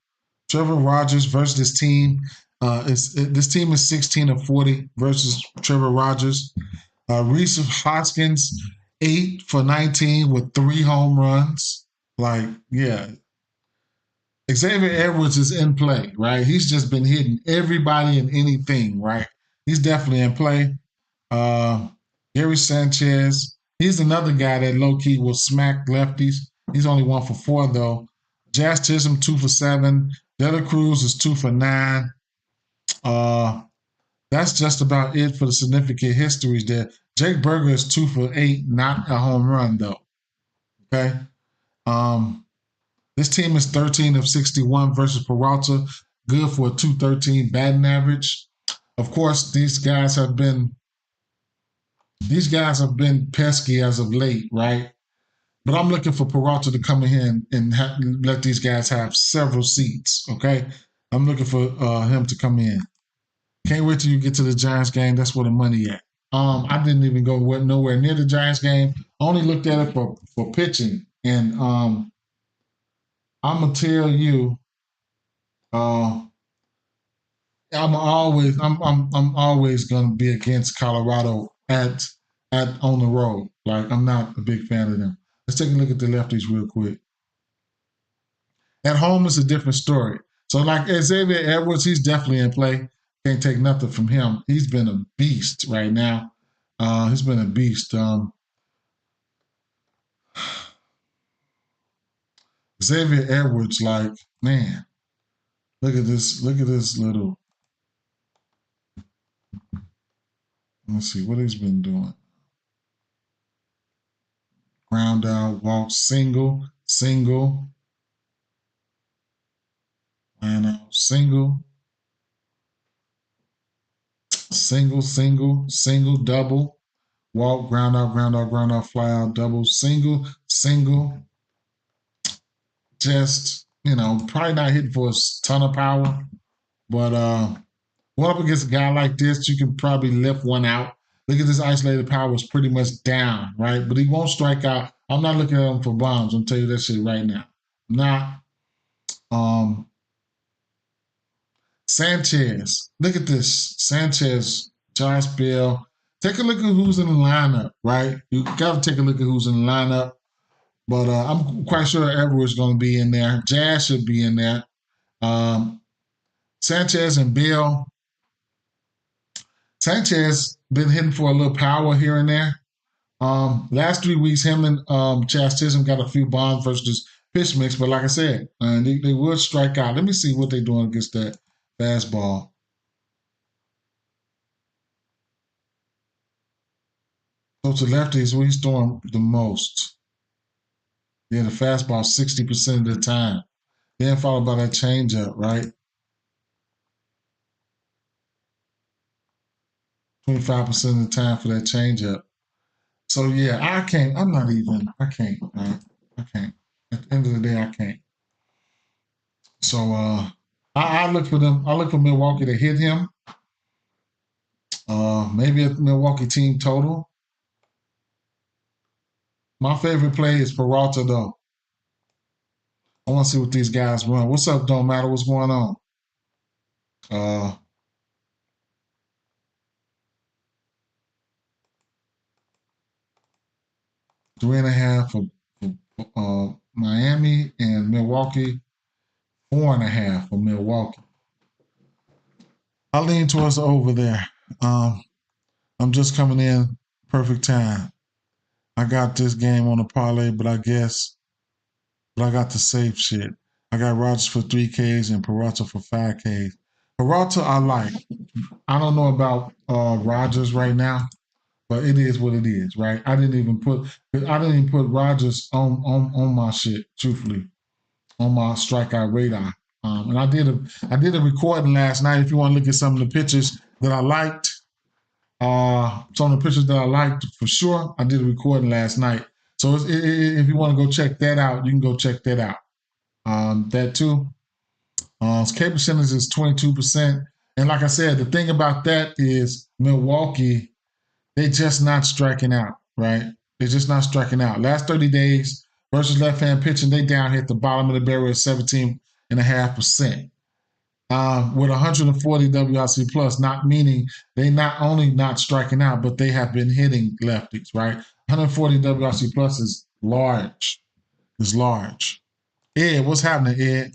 Trevor Rogers versus this team. This team is 16 of 40 versus Trevor Rogers. Reese Hoskins 8 for 19 with 3 home runs. Like, yeah. Xavier Edwards is in play, right? He's just been hitting everybody and anything, right? He's definitely in play. Uh, Gary Sanchez, he's another guy that low key will smack lefties. He's only 1 for 4 though. Jazz Chisholm 2 for 7. De La Cruz is 2 for 9. Uh, that's just about it for the significant histories there. Jake Berger is 2 for 8, not a home run though. Okay. Um, this team is 13 of 61 versus Peralta, good for a 213 batting average. Of course, these guys have been pesky as of late, right? But I'm looking for Peralta to come in here and let these guys have several seats. Okay, I'm looking for him to come in. Can't wait till you get to the Giants game. That's where the money at. I didn't even go nowhere near the Giants game. I only looked at it for pitching, and I'm gonna tell you, uh, I'm always gonna be against Colorado at on the road. Like I'm not a big fan of them. Let's take a look at the lefties real quick. At home is a different story. So like Xavier Edwards, he's definitely in play. Can't take nothing from him. He's been a beast right now. He's been a beast. Xavier Edwards, like man, look at this. Look at this little. Let's see what he's been doing. Ground out, walk, single, single, line out, single, single, single, single, double, walk, ground out, fly out, double, single, single. Just, probably not hitting for a ton of power, but going up against a guy like this, you can probably lift one out. Look at this isolated power is pretty much down, right? But he won't strike out. I'm not looking at him for bombs. I'm tell you that shit right now. Not um Sanchez. Look at this. Sanchez, Josh Bell. Take a look at who's in the lineup, right? You got to take a look at who's in the lineup. But I'm quite sure Edwards going to be in there. Jazz should be in there. Um, Sanchez and Bell. Sanchez been hitting for a little power here and there. Last 3 weeks, him and Jazz Chisholm got a few bombs versus this pitch mix. But like I said, they would strike out. Let me see what they're doing against that fastball. So to lefties, where he's throwing the most. Yeah, the fastball 60% of the time. Then followed by that changeup, right? 25% of the time for that changeup. So yeah, I can't. I'm not even. I can't. Man. I can't. At the end of the day, I can't. So I look for them. I look for Milwaukee to hit him. Maybe a Milwaukee team total. My favorite play is Peralta though. I want to see what these guys run. What's up? Don't matter what's going on. Uh, 3.5 for Miami and Milwaukee. 4.5 for Milwaukee. I lean towards the over there. I'm just coming in perfect time. I got this game on a parlay, but I got the safe shit. I got Rogers for 3Ks and Peralta for 5Ks. Peralta I like. I don't know about Rogers right now, but it is what it is, right? I didn't even put Rogers on my shit, truthfully, on my strikeout radar. And I did a recording last night. If you want to look at some of the pictures that I liked, some of the pictures that I liked for sure, I did a recording last night. So if you want to go check that out, you can go check that out. That too. K percentage is 22%. And like I said, the thing about that is Milwaukee, they just not striking out, right? They're just not striking out. Last 30 days versus left-hand pitching, they down hit the bottom of the barrel at 17.5%. With 140 WRC plus, not meaning they not only not striking out, but they have been hitting lefties, right? 140 WRC plus is large. Is large. Ed, what's happening, Ed?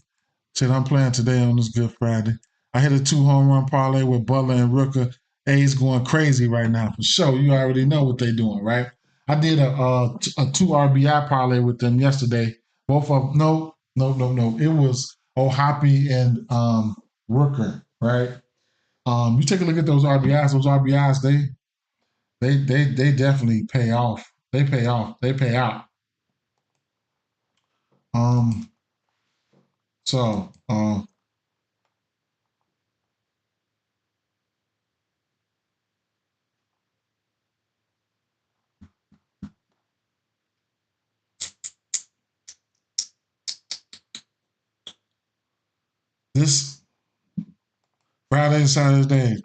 Shit, I'm playing today on this Good Friday. I hit a 2-home run parlay with Butler and Rooker. A's going crazy right now for sure. You already know what they're doing, right? I did a 2 RBI parlay with them yesterday. Both of no. It was O'Hoppe and Rooker, right? You take a look at those RBIs. Those RBIs, they definitely pay off. They pay off. They pay out. So this Friday and Saturday,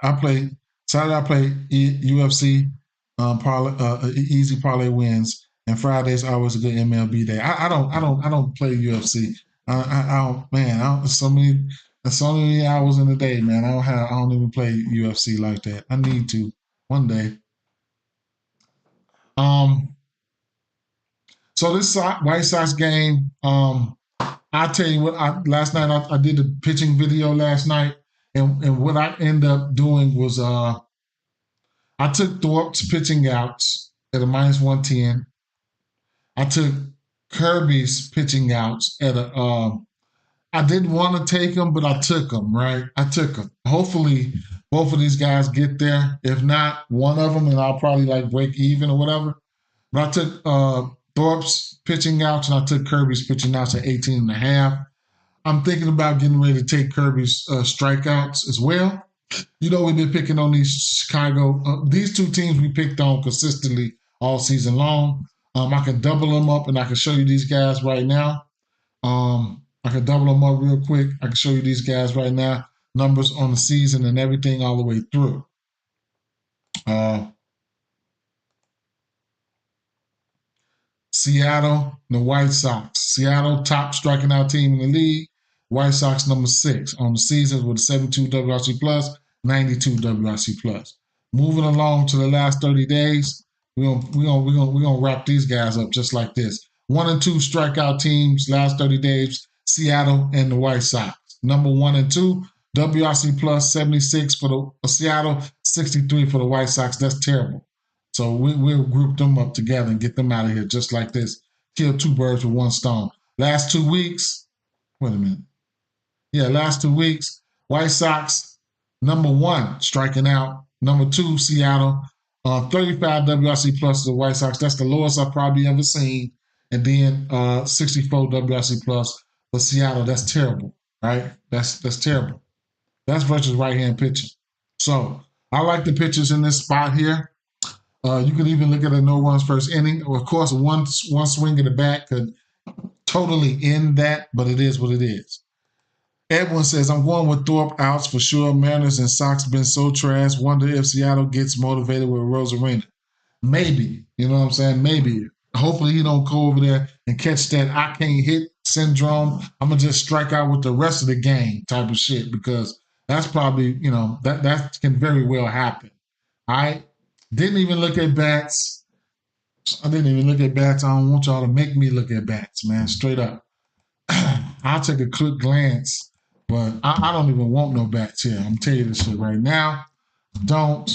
Saturday I play UFC easy parlay wins, and Fridays always a good MLB day. I don't play UFC. I don't, man. There's so many hours in the day, man. I don't even play UFC like that. I need to one day. Um, so this White Sox game, I tell you what. Last night I did the pitching video last night, and what I ended up doing was I took Thorpe's pitching outs at a minus 110. I took Kirby's pitching outs at a. I didn't want to take them, but I took them. Right, I took them. Hopefully, both of these guys get there. If not, one of them, and I'll probably like break even or whatever. But I took Thorpe's pitching outs and I took Kirby's pitching outs at 18.5. I'm thinking about getting ready to take Kirby's strikeouts as well. You know, we've been picking on these two teams we picked on consistently all season long. I can double them up and I can show you these guys right now. I can double them up real quick. I can show you these guys right now, numbers on the season and everything all the way through. Seattle, the White Sox. Seattle, top striking out team in the league. White Sox, number 6 on the season with a 72 WRC plus, 92 WRC plus. Moving along to the last 30 days, we're gonna wrap these guys up just like this. 1 and 2 strikeout teams last 30 days. Seattle and the White Sox. Number 1 and 2, WRC plus 76 for the Seattle, 63 for the White Sox. That's terrible. So we'll group them up together and get them out of here just like this. Kill 2 birds with 1 stone. Last 2 weeks, wait a minute. Yeah, last 2 weeks, White Sox, number 1, striking out. Number 2, Seattle. 35 WRC plus to the White Sox. That's the lowest I've probably ever seen. And then 64 WRC plus for Seattle. That's terrible, right? That's terrible. That's versus right-hand pitching. So I like the pitchers in this spot here. You could even look at a no runs first inning. Or of course, one swing of the bat could totally end that, but it is what it is. Edwin says, I'm going with Thorpe outs for sure. Mariners and Sox been so trash. Wonder if Seattle gets motivated with Rosarina. Maybe. You know what I'm saying? Maybe. Hopefully he don't go over there and catch that I can't hit syndrome. I'm gonna just strike out with the rest of the game type of shit because that's probably, that can very well happen. I didn't even look at bats. I didn't even look at bats. I don't want y'all to make me look at bats, man. Straight up. I'll take a quick glance, but I don't even want no bats here. I'm telling you this shit right now. Don't.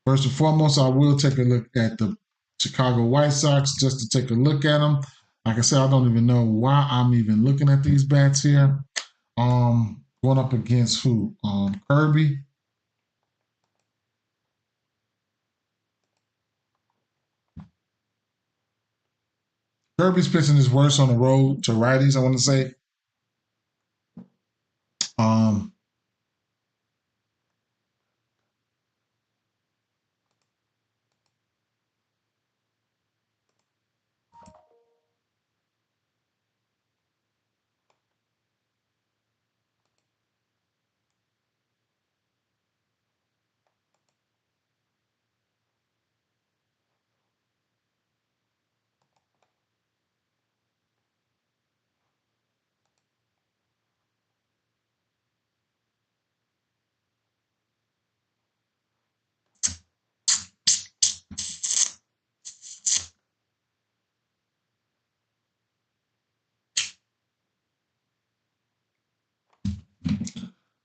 First and foremost, I will take a look at the Chicago White Sox just to take a look at them. Like I said, I don't even know why I'm even looking at these bats here. Going up against who? Kirby. Kirby's pitching his worst on the road to righties, I want to say. Um,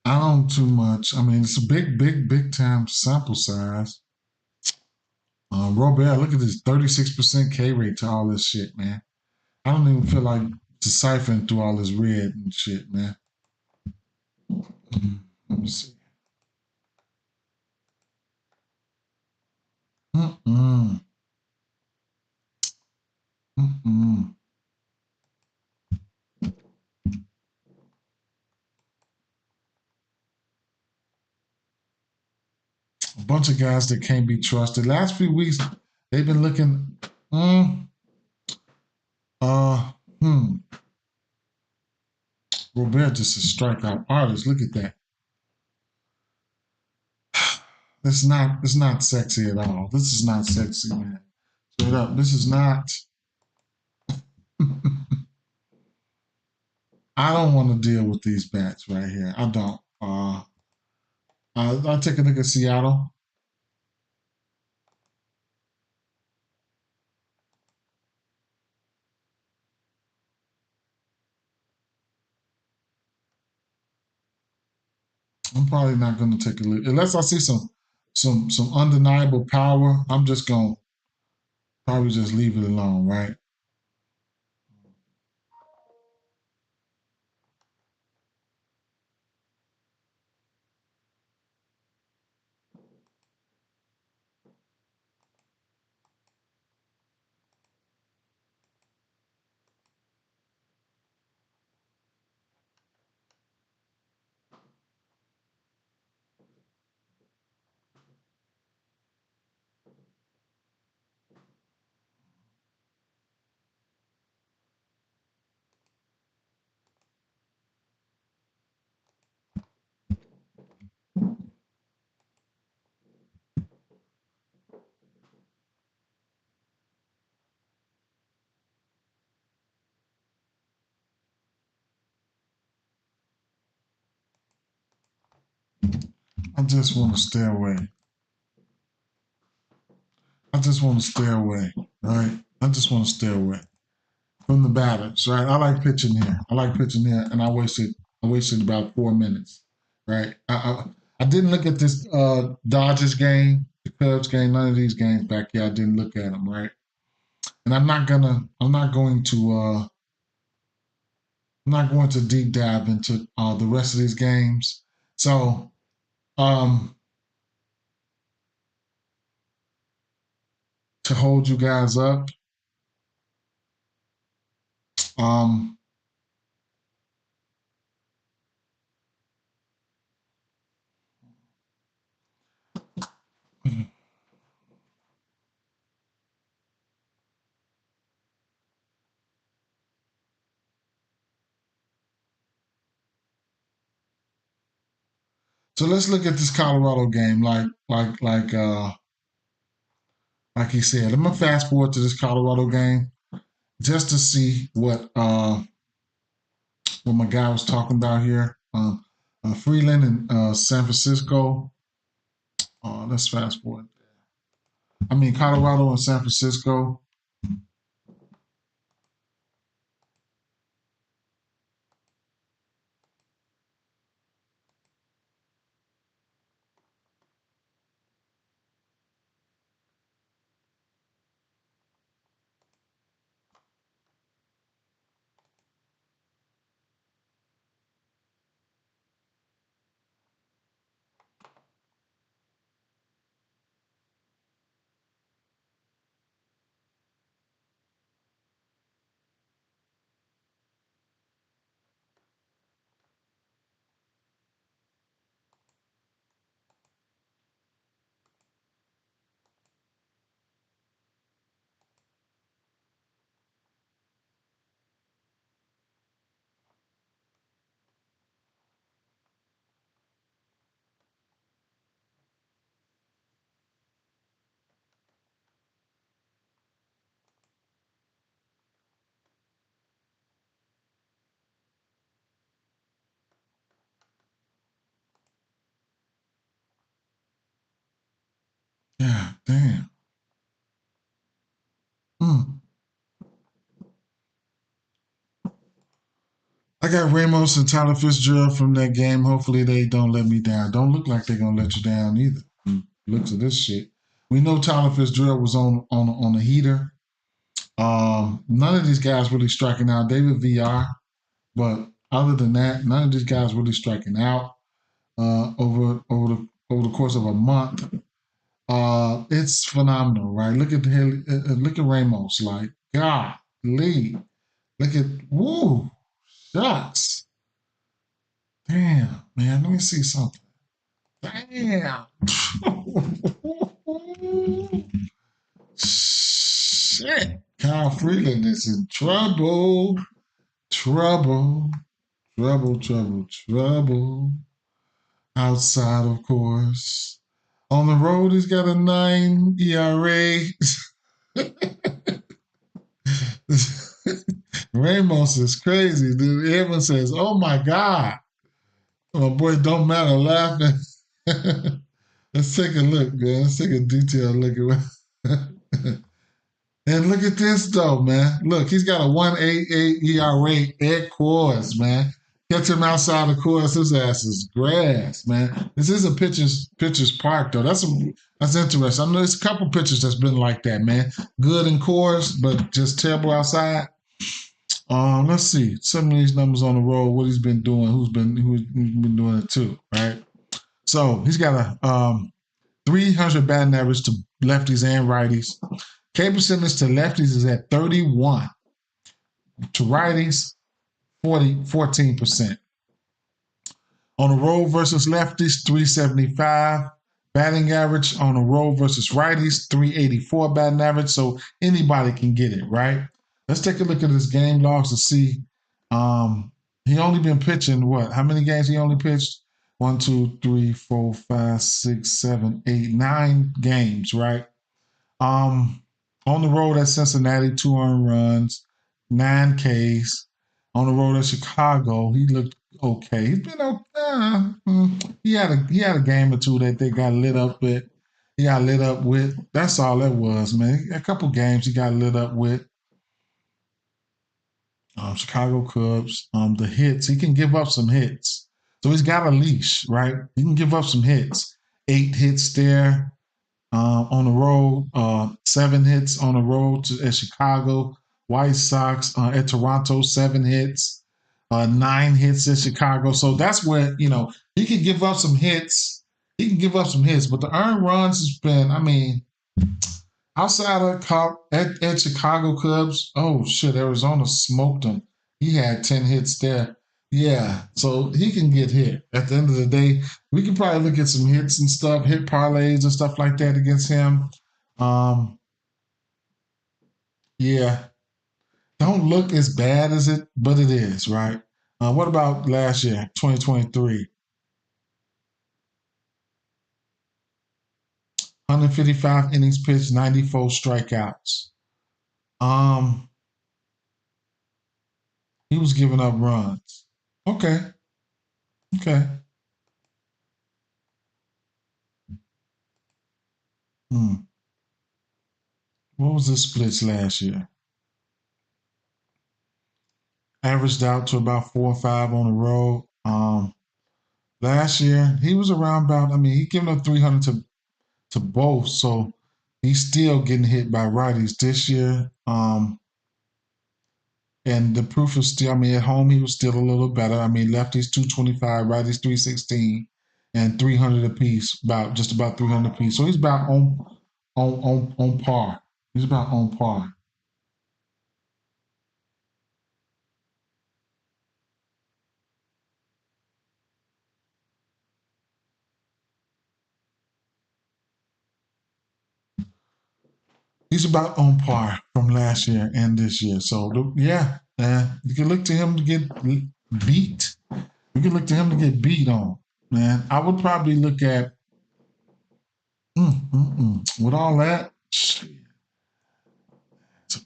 I don't too much. I mean, it's a big time sample size. Robert, look at this 36% K rate to all this shit, man. I don't even feel like deciphering through all this red and shit, man. Let me see. Mm-mm. Mm-mm. A bunch of guys that can't be trusted. Last few weeks, they've been looking. Mm, uh, hmm. Robert just a strikeout artist. Look at that. It's not sexy at all. This is not sexy, man. Straight up. This is not. I don't want to deal with these bats right here. I don't. I'll take a look at Seattle. I'm probably not going to take a look unless I see some undeniable power. I'm just going to probably just leave it alone, right? I just want to stay away. I just want to stay away, right? I just want to stay away from the batters, right? I like pitching here. I like pitching here, and I wasted about 4 minutes, right? I didn't look at this Dodgers game, the Cubs game, none of these games back here. I didn't look at them, right? And I'm not going to deep dive into the rest of these games. So, um, to hold you guys up, um, So let's look at this Colorado game. Like he said, I'm gonna fast forward to this Colorado game just to see what my guy was talking about here. Freeland and San Francisco. Let's fast forward. I mean, Colorado and San Francisco. Yeah, damn. Mm. I got Ramos and Tyler Fitzgerald from that game. Hopefully they don't let me down. Don't look like they're gonna let you down either. Looks of this shit. We know Tyler Fitzgerald was on a heater. None of these guys really striking out. David VR, but other than that, none of these guys really striking out over the course of a month. It's phenomenal, right? Look at Ramos, like God, Lee. Look at woo, shucks. Damn, man. Let me see something. Damn. Shit. Kyle Freeland is in trouble. Trouble. Trouble, trouble, trouble. Outside, of course. On the road, he's got a 9 ERA. Ramos is crazy, dude. Everyone says, oh my God. My boy, don't matter laughing. Let's take a look, man. Let's take a detailed look at what. And look at this though, man. Look, he's got a 1.88 ERA at course, man. Catch him outside the course, his ass is grass, man. This is a pitcher's park though. That's interesting. I know there's a couple pitchers that's been like that, man. Good in course, but just terrible outside. Let's see some of these numbers on the road. What he's been doing, who's been doing it too, right? So he's got a 300 batting average to lefties and righties. K percentage to lefties is at 31. To righties, 14%. On the road versus lefties, 375. Batting average on the road versus righties, 384 batting average. So anybody can get it, right? Let's take a look at his game logs to see. He only been pitching what? How many games he only pitched? 1, 2, 3, 4, 5, 6, 7, 8, 9 games, right? Um, on the road at Cincinnati, 2 earned runs, 9 Ks. On the road at Chicago, he looked okay. He's been okay. He had a game or two that they got lit up with. He got lit up with. That's all it was, man. A couple games he got lit up with. Chicago Cubs. The hits. He can give up some hits. So he's got a leash, right? He can give up some hits. 8 hits there. On the road, 7 hits on the road at Chicago. White Sox at Toronto, 7 hits, 9 hits at Chicago. So that's where, he can give up some hits. He can give up some hits, but the earned runs has been, I mean, outside of at Chicago Cubs, oh shit, Arizona smoked him. He had 10 hits there. Yeah, so he can get hit. At the end of the day, we can probably look at some hits and stuff, hit parlays and stuff like that against him. Um, yeah, don't look as bad as it, but it is, right? What about last year, 2023? 155 innings pitched, 94 strikeouts. Um, he was giving up runs. Okay, okay. Hmm. What was his splits last year? Averaged out to about 4 or 5 on the road. Last year he was around about. I mean, he giving up 300 to both, so he's still getting hit by righties this year. And the proof is still. I mean, at home he was still a little better. I mean, lefties 225, righties 316, and 300 apiece. About 300 apiece. So he's about on par. He's about on par. He's about on par from last year and this year. So yeah, you can look to him to get beat. You can look to him to get beat on. Man, I would probably look at with all that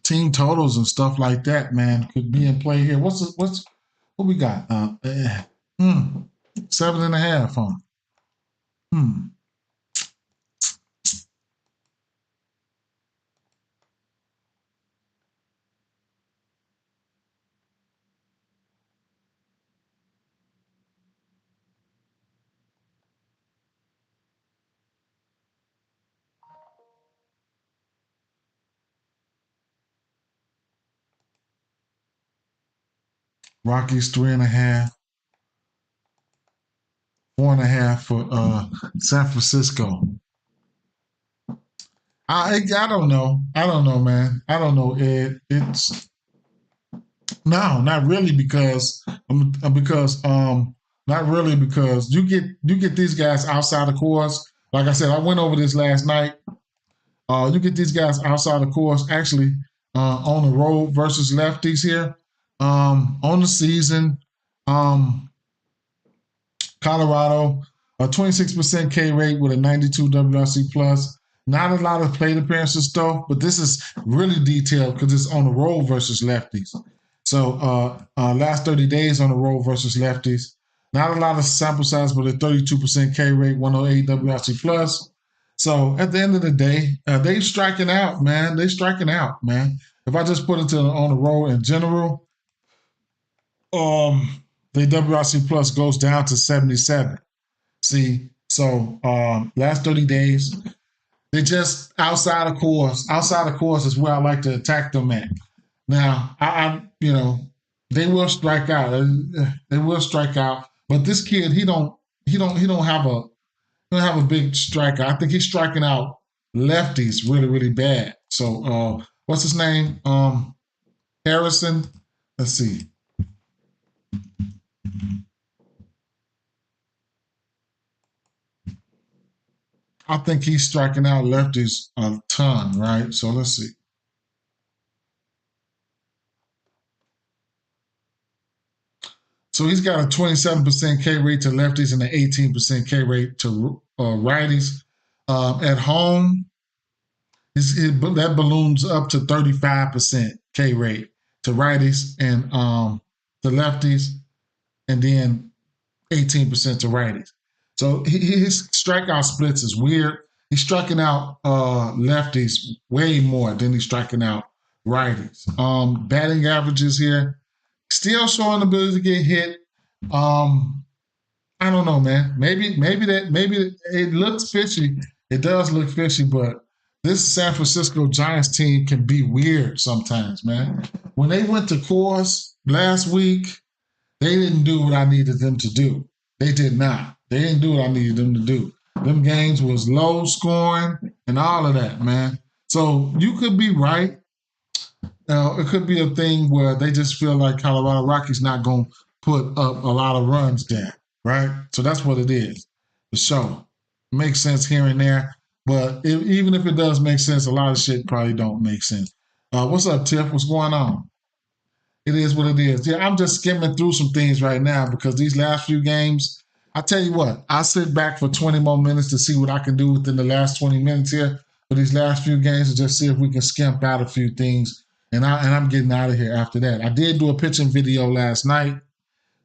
team totals and stuff like that. Man, could be in play here. What we got? 7.5. Huh? Hmm. Rockies 3.5, 4.5 for San Francisco. I don't know. I don't know, man. I don't know. It's no, not really because not really because you get these guys outside the course. Like I said, I went over this last night. You get these guys outside the course actually on the road versus lefties here. On the season, um, Colorado, a 26% K rate with a 92 WRC plus. Not a lot of plate appearances though, but this is really detailed because it's on the road versus lefties. So last 30 days on the road versus lefties. Not a lot of sample size, but a 32% K rate, 108 WRC plus. So at the end of the day, they striking out, man. They striking out, man. If I just put it on the road in general, the WRC plus goes down to 77. See, so last 30 days, they just outside of course. Outside of course is where I like to attack them at. Now, they will strike out. They will strike out. But this kid, he don't have a big striker. I think he's striking out lefties really, really bad. So what's his name? Harrison. Let's see. I think he's striking out lefties a ton, right? So let's see. So he's got a 27% K rate to lefties and an 18% K rate to righties. At home, that balloons up to 35% K rate to righties and to lefties, and then 18% to righties. So his strikeout splits is weird. He's striking out lefties way more than he's striking out righties. Batting averages here still showing the ability to get hit. Um, I don't know, man. Maybe it looks fishy. It does look fishy, but this San Francisco Giants team can be weird sometimes, man. When they went to Coors last week, they didn't do what I needed them to do. They did not. They didn't do what I needed them to do. Them games was low scoring and all of that, man. So you could be right. Now, it could be a thing where they just feel like Colorado Rockies not going to put up a lot of runs there, right? So that's what it is. The show makes sense here and there, but even if it does make sense, a lot of shit probably don't make sense. What's up, Tiff? What's going on? It is what it is. Yeah, I'm just skimming through some things right now because these last few games, I tell you what, I sit back for 20 more minutes to see what I can do within the last 20 minutes here for these last few games and just see if we can skimp out a few things. And I'm getting out of here after that. I did do a pitching video last night.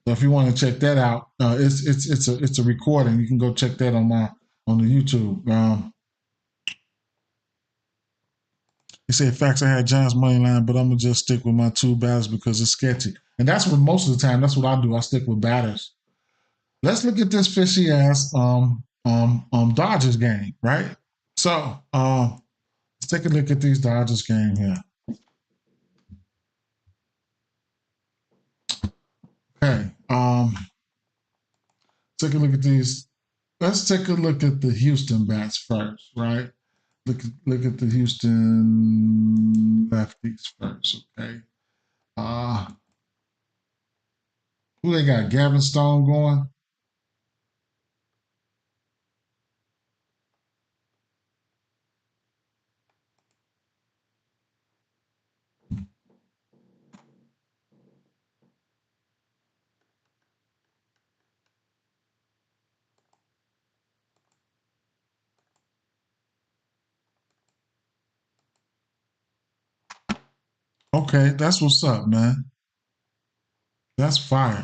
So if you want to check that out, it's a recording. You can go check that on the YouTube. He said, facts, I had John's money line, but I'm going to just stick with my two batters because it's sketchy. And that's what most of the time, that's what I do. I stick with batters. Let's look at this fishy ass Dodgers game, right? So let's take a look at these Dodgers game here. Okay. Take a look at these. Let's take a look at the Houston bats first, right? Look at the Houston lefties first, okay? Who they got? Gavin Stone going? Okay, that's what's up, man. That's fire.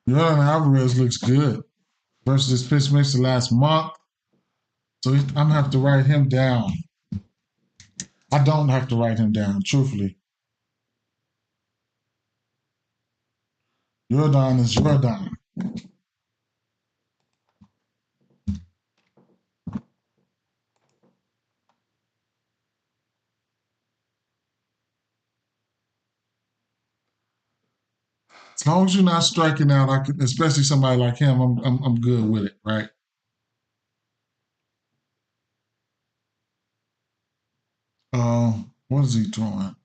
Jordan Alvarez looks good versus this pitch mix the last month. So I'm going to have to write him down. I don't have to write him down, truthfully. Jordan is Jordan. As long as you're not striking out, especially somebody like him, I'm good with it, right? What is he throwing?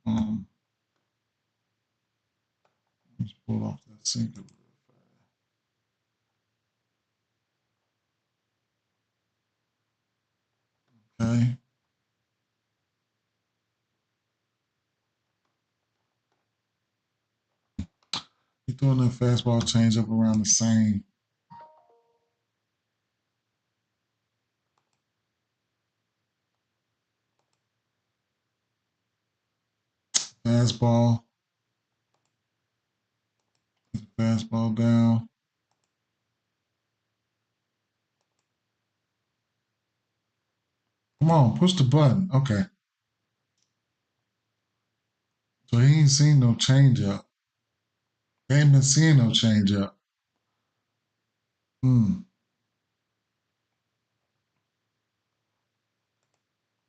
Let's pull off that sinker. Okay. He's throwing that fastball change up around the same. Fastball. Fastball down. Come on, push the button. Okay. So he ain't seen no changeup. They ain't been seeing no changeup.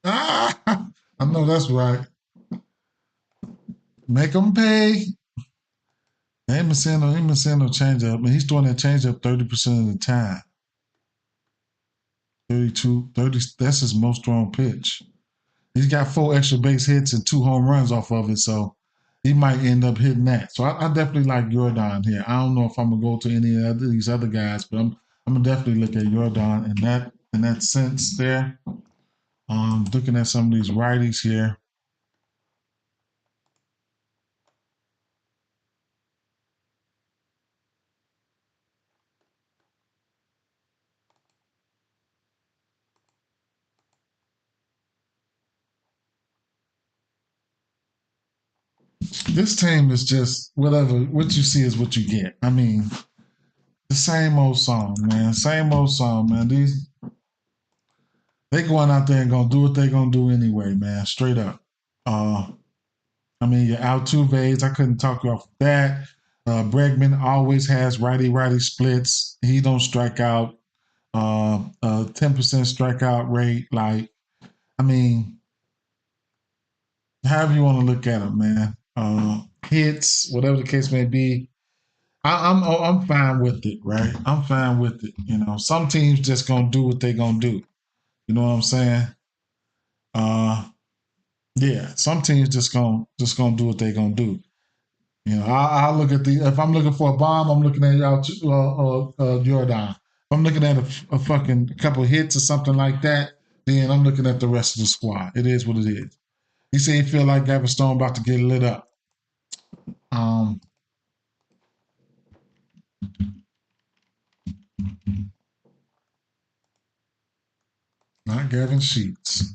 Ah, I know that's right. Make them pay. They ain't been seeing no changeup. I mean, he's throwing that changeup 30% of the time. 32, 30. That's his most thrown pitch. He's got 4 extra base hits and 2 home runs off of it, so he might end up hitting that. So I definitely like Jordan here. I don't know if I'm gonna go to any of these other guys, but I'm gonna definitely look at Jordan in that sense there. Looking at some of these righties here. This team is just whatever. What you see is what you get. I mean, the same old song, man. Same old song, man. They going out there and gonna do what they gonna do anyway, man. Straight up. Uh, I mean, your Altuve's, I couldn't talk you off that. Bregman always has righty splits. He don't strike out. 10% strikeout rate. Like, I mean, however you want to look at him, man. Hits, whatever the case may be. I'm fine with it, right? I'm fine with it. You know, some teams just gonna do what they gonna do. You know what I'm saying? Uh, yeah, some teams just gonna do what they gonna do. You know, I look at if I'm looking for a bomb, I'm looking at Jordan. I'm looking at a fucking couple hits or something like that, then I'm looking at the rest of the squad. It is what it is. He said he feel like Gavin Stone about to get lit up. Um, Not Gavin Sheets.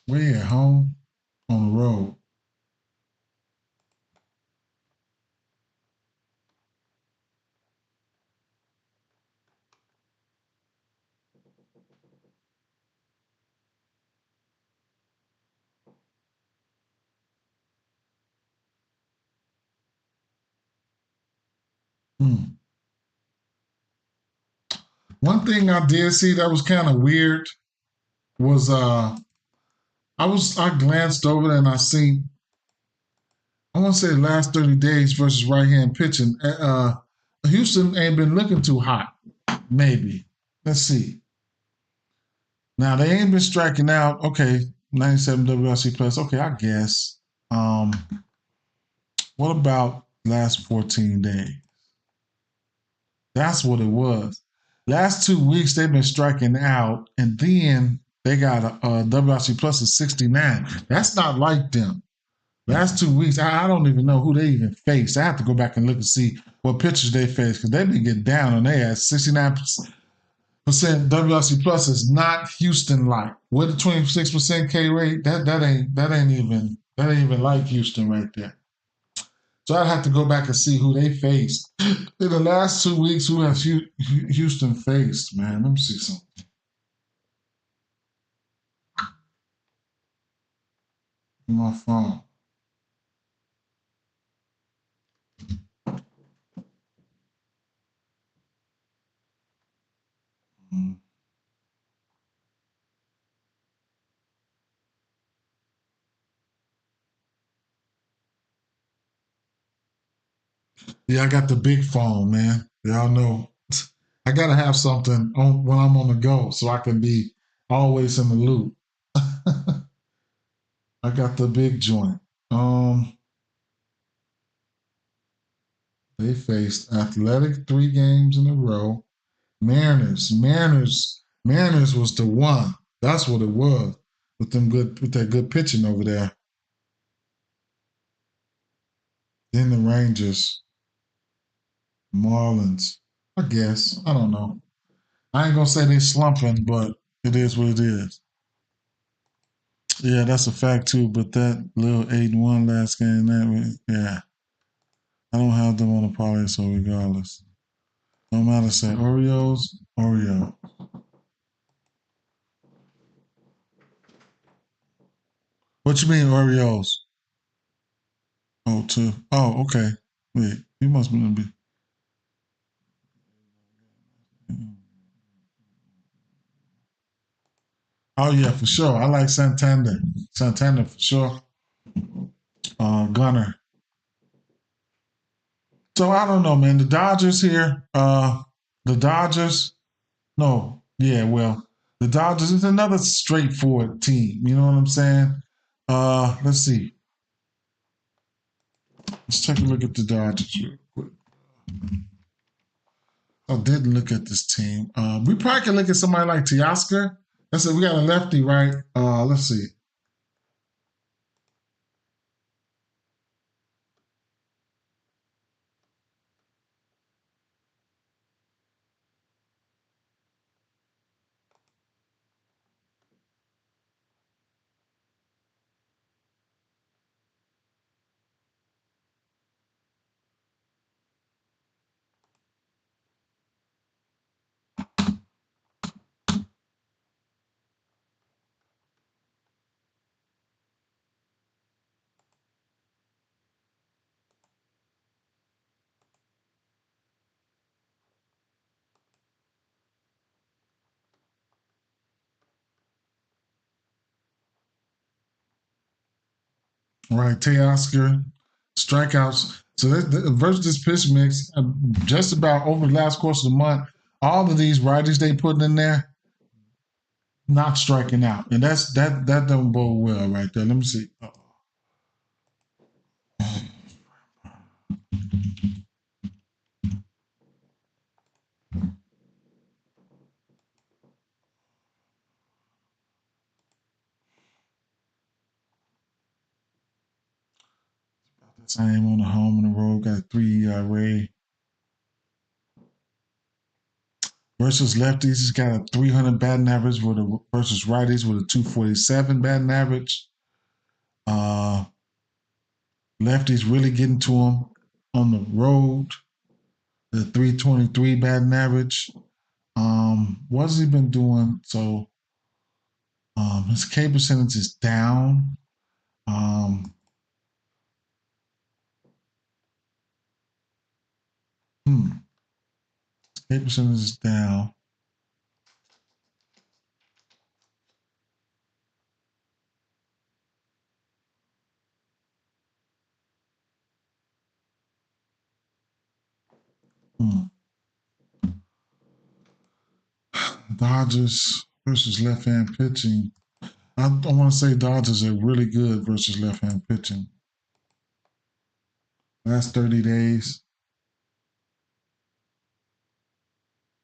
We at home on the road. Hmm. One thing I did see that was kind of weird was I glanced over and I seen I want to say the last 30 days versus right hand pitching. Houston ain't been looking too hot. Maybe. Let's see. Now they ain't been striking out. Okay, 97 WRC plus. Okay, I guess. Um, what about last 14 days? That's what it was. Last 2 weeks they've been striking out, and then they got a WRC plus of 69. That's not like them. Last 2 weeks, I don't even know who they even faced. I have to go back and look and see what pitchers they faced because they've been getting down on their ass. 69% WRC plus is not Houston like. With a 26% K rate, that ain't even like Houston right there. So I'd have to go back and see who they faced in the last 2 weeks. Who has Houston faced? Man, let me see something. On my phone. Mm. Yeah, I got the big phone, man. Y'all know I gotta have something on when I'm on the go so I can be always in the loop. I got the big joint. They faced Athletic 3 games in a row. Mariners was the one. That's what it was with that good pitching over there. Then the Rangers, Marlins. I guess I don't know. I ain't gonna say they slumping, but it is what it is. Yeah, that's a fact too. But that little 8-1 last game, yeah, I don't have them on the parlay, so regardless, no matter say Oreo. What you mean Oreos? Oh, two. Oh, okay. Wait, you must be. Oh yeah, for sure. I like Santander. Santander for sure. Gunner. So I don't know, man. The Dodgers here. The Dodgers. No, yeah, well, the Dodgers is another straightforward team. You know what I'm saying? Let's see. Let's take a look at the Dodgers real quick. I didn't look at this team. We probably can look at somebody like Teoscar. Let's say we got a lefty, right? Let's see. Right, Teoscar, strikeouts. So versus this pitch mix, just about over the last course of the month, all of these righties they putting in there not striking out, and that don't bode well right there. Let me see. Same on the home and the road. Got a 3 ERA. Versus lefties, he's got a 300 batting average versus righties with a 247 batting average. Uh, lefties really getting to him on the road. The 323 batting average. What's he been doing? So his K percentage is down. Um, K percentage is down. Dodgers versus left hand pitching. I want to say Dodgers are really good versus left hand pitching. Last 30 days,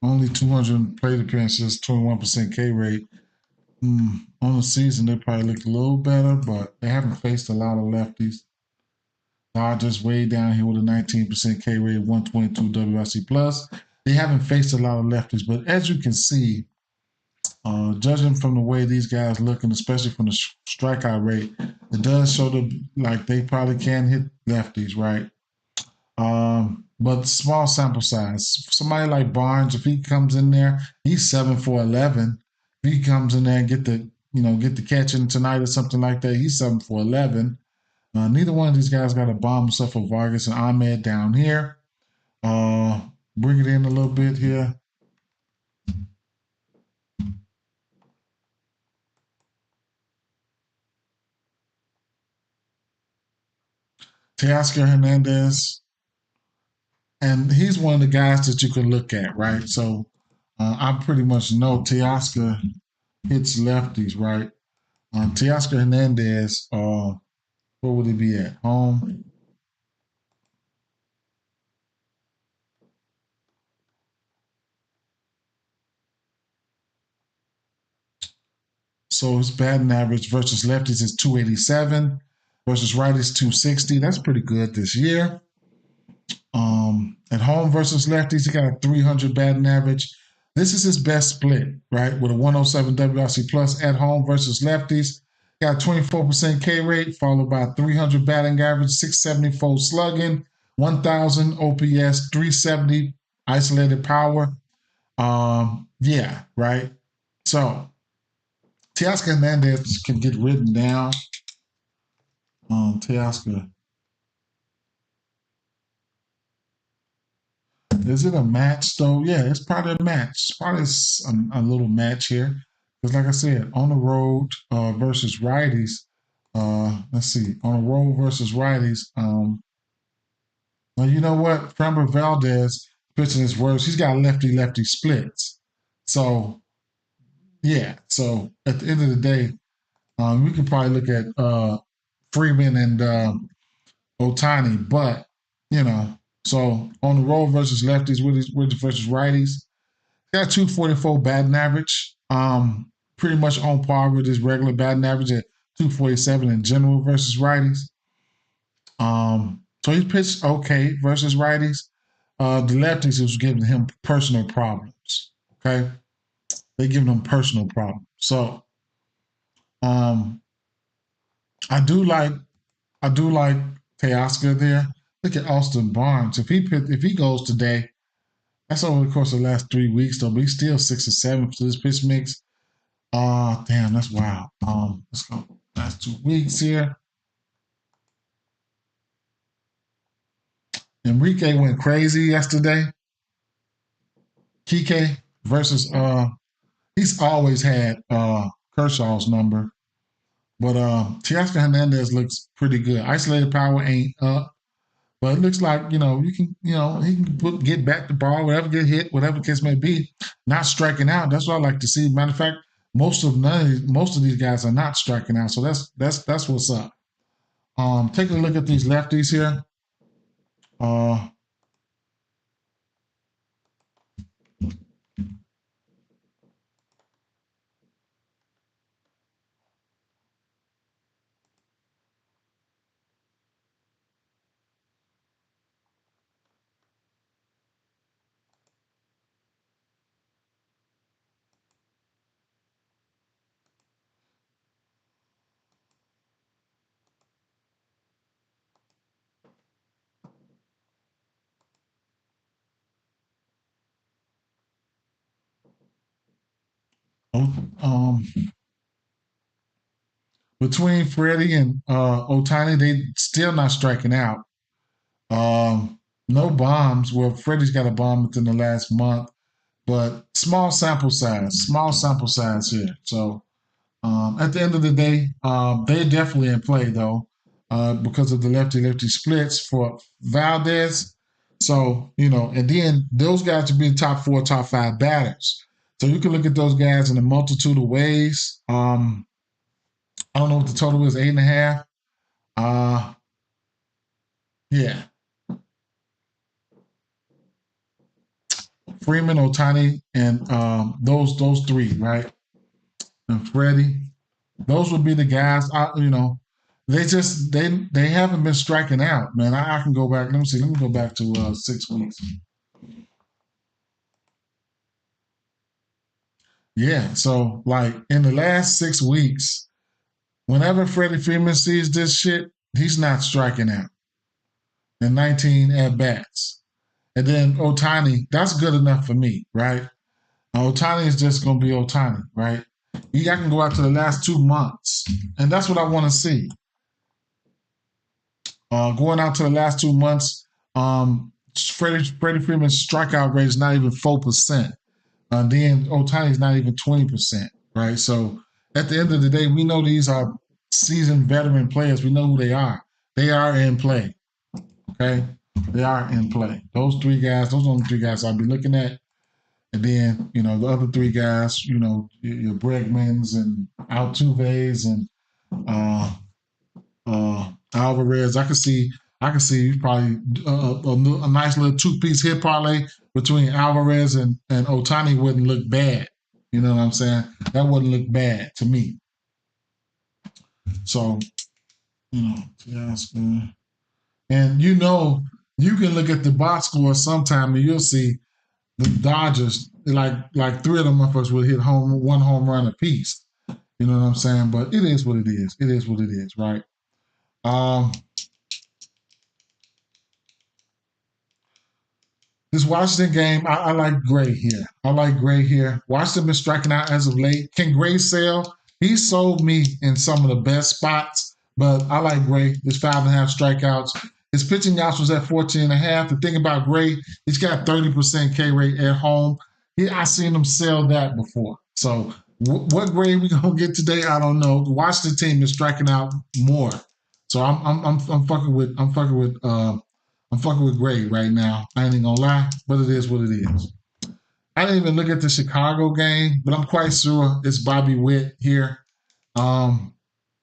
only 200 plate appearances, 21% K rate. On the season, they probably look a little better, but they haven't faced a lot of lefties. Dodgers way down here with a 19% K rate, 122 WRC plus. They haven't faced a lot of lefties, but as you can see, judging from the way these guys looking, especially from the strikeout rate, it does show that like they probably can hit lefties, right? But small sample size. Somebody like Barnes, if he comes in there, he's 7 for 11. If he comes in there and get the catching tonight or something like that, he's 7 for 11. Neither one of these guys got a bomb except for Vargas and Ahmed down here. Bring it in a little bit here. Teoscar Hernandez, and he's one of the guys that you can look at, right? So I pretty much know Teoscar hits lefties, right? Teoscar Hernandez, where would he be at? Home. So his batting average versus lefties is 287, versus righties 260. That's pretty good this year. At home versus lefties, he got a 300 batting average. This is his best split, right? With a 107 WRC plus at home versus lefties. Got a 24% K rate, followed by 300 batting average, 674 slugging, 1,000 OPS, 370 isolated power. Yeah, right. So Teoscar Hernandez can get written down. Teoscar. Is it a match though? Yeah, it's probably a match. It's probably a little match here. Because like I said, on the road versus righties, let's see, on the road versus righties, well, you know what? Framber Valdez pitching his worst. He's got lefty-lefty splits. So, yeah. So at the end of the day, we could probably look at Freeman and Otani, but so on the road versus lefties, with versus righties, got 244 batting average. Pretty much on par with his regular batting average at 247 in general versus righties. So he pitched okay versus righties. The lefties was giving him personal problems. Okay, they giving him personal problems. So um, I do like Teoscar there. Look at Austin Barnes. If he goes today, that's over the course of the last 3 weeks though. But he's still 6 or 7 for this pitch mix. Damn, that's wild. Let's go. Last 2 weeks here. Enrique went crazy yesterday. Kike versus he's always had Kershaw's number. But Teoscar Hernandez looks pretty good. Isolated power ain't up. But it looks like, he can get back the ball, whatever get hit, whatever the case may be, not striking out. That's what I like to see. Matter of fact, most of these guys are not striking out. So that's what's up. Taking a look at these lefties here. Uh, um, between Freddie and Otani, they still not striking out. No bombs. Well, Freddie's got a bomb within the last month, but small sample size here. So at the end of the day, they're definitely in play though, because of the lefty-lefty splits for Valdez. So and then those guys would be the top four, top five batters. So you can look at those guys in a multitude of ways. I don't know what the total is, 8.5. Uh, yeah, Freeman, Otani, and those three, right? And Freddie. Those would be the guys. They haven't been striking out, man. I can go back. Let me see. Let me go back to 6 weeks. Yeah. So like in the last 6 weeks, whenever Freddie Freeman sees this shit, he's not striking out in 19 at bats. And then Otani, that's good enough for me, right? Otani is just going to be Otani, right? I can go out to the last 2 months, and that's what I want to see. Going out to the last 2 months, Freddie Freeman's strikeout rate is not even 4%. Then Otani's not even 20%, right? So at the end of the day, we know these are seasoned veteran players. We know who they are. They are in play. Okay, they are in play. Those are the three guys I'll be looking at. And then, the other three guys, your Bregmans and Altuves and Alvarez. I can see probably a nice little two-piece hit parlay between Alvarez and Otani wouldn't look bad. You know what I'm saying? That wouldn't look bad to me. So, yes, and you can look at the box score sometime and you'll see the Dodgers, like three of them motherfuckers will hit one home run apiece. You know what I'm saying? But it is what it is. It is what it is, right? Um, This Washington game, I like Gray here. I like Gray here. Washington been striking out as of late. Can Gray sell? He sold me in some of the best spots, but I like Gray. His 5.5 strikeouts. His pitching yachts was at 14.5. The thing about Gray, he's got 30% K rate at home. I seen him sell that before. So what grade we gonna get today? I don't know. The Washington team is striking out more. So I'm fucking with Gray right now. I ain't gonna lie, but it is what it is. I didn't even look at the Chicago game, but I'm quite sure it's Bobby Witt here. Um,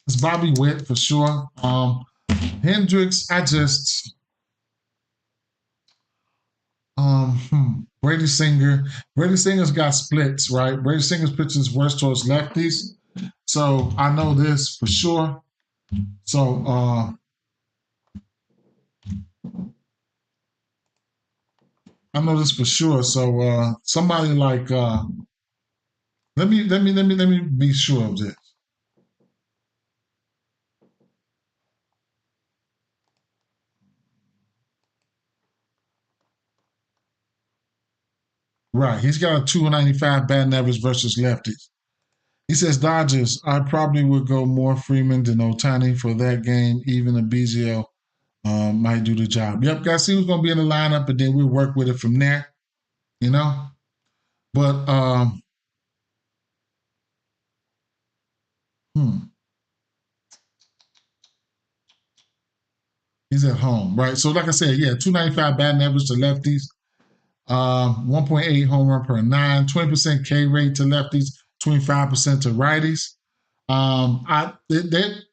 it's Bobby Witt for sure. Hendricks, Brady Singer. Brady Singer's got splits, right? Brady Singer's pitching is worse towards lefties. So I know this for sure. So I know this for sure. So somebody like let me be sure of this. Right. He's got a 295 batting average versus lefties. He says Dodgers, I probably would go more Freeman than Otani for that game. Even a BGL might do the job. Yep, guys, see who's going to be in the lineup, and then we'll work with it from there, you know? But, hmm. He's at home, right? So, like I said, yeah, 295 batting average to lefties, 1.8 home run per nine, 20% K rate to lefties, 25% to righties.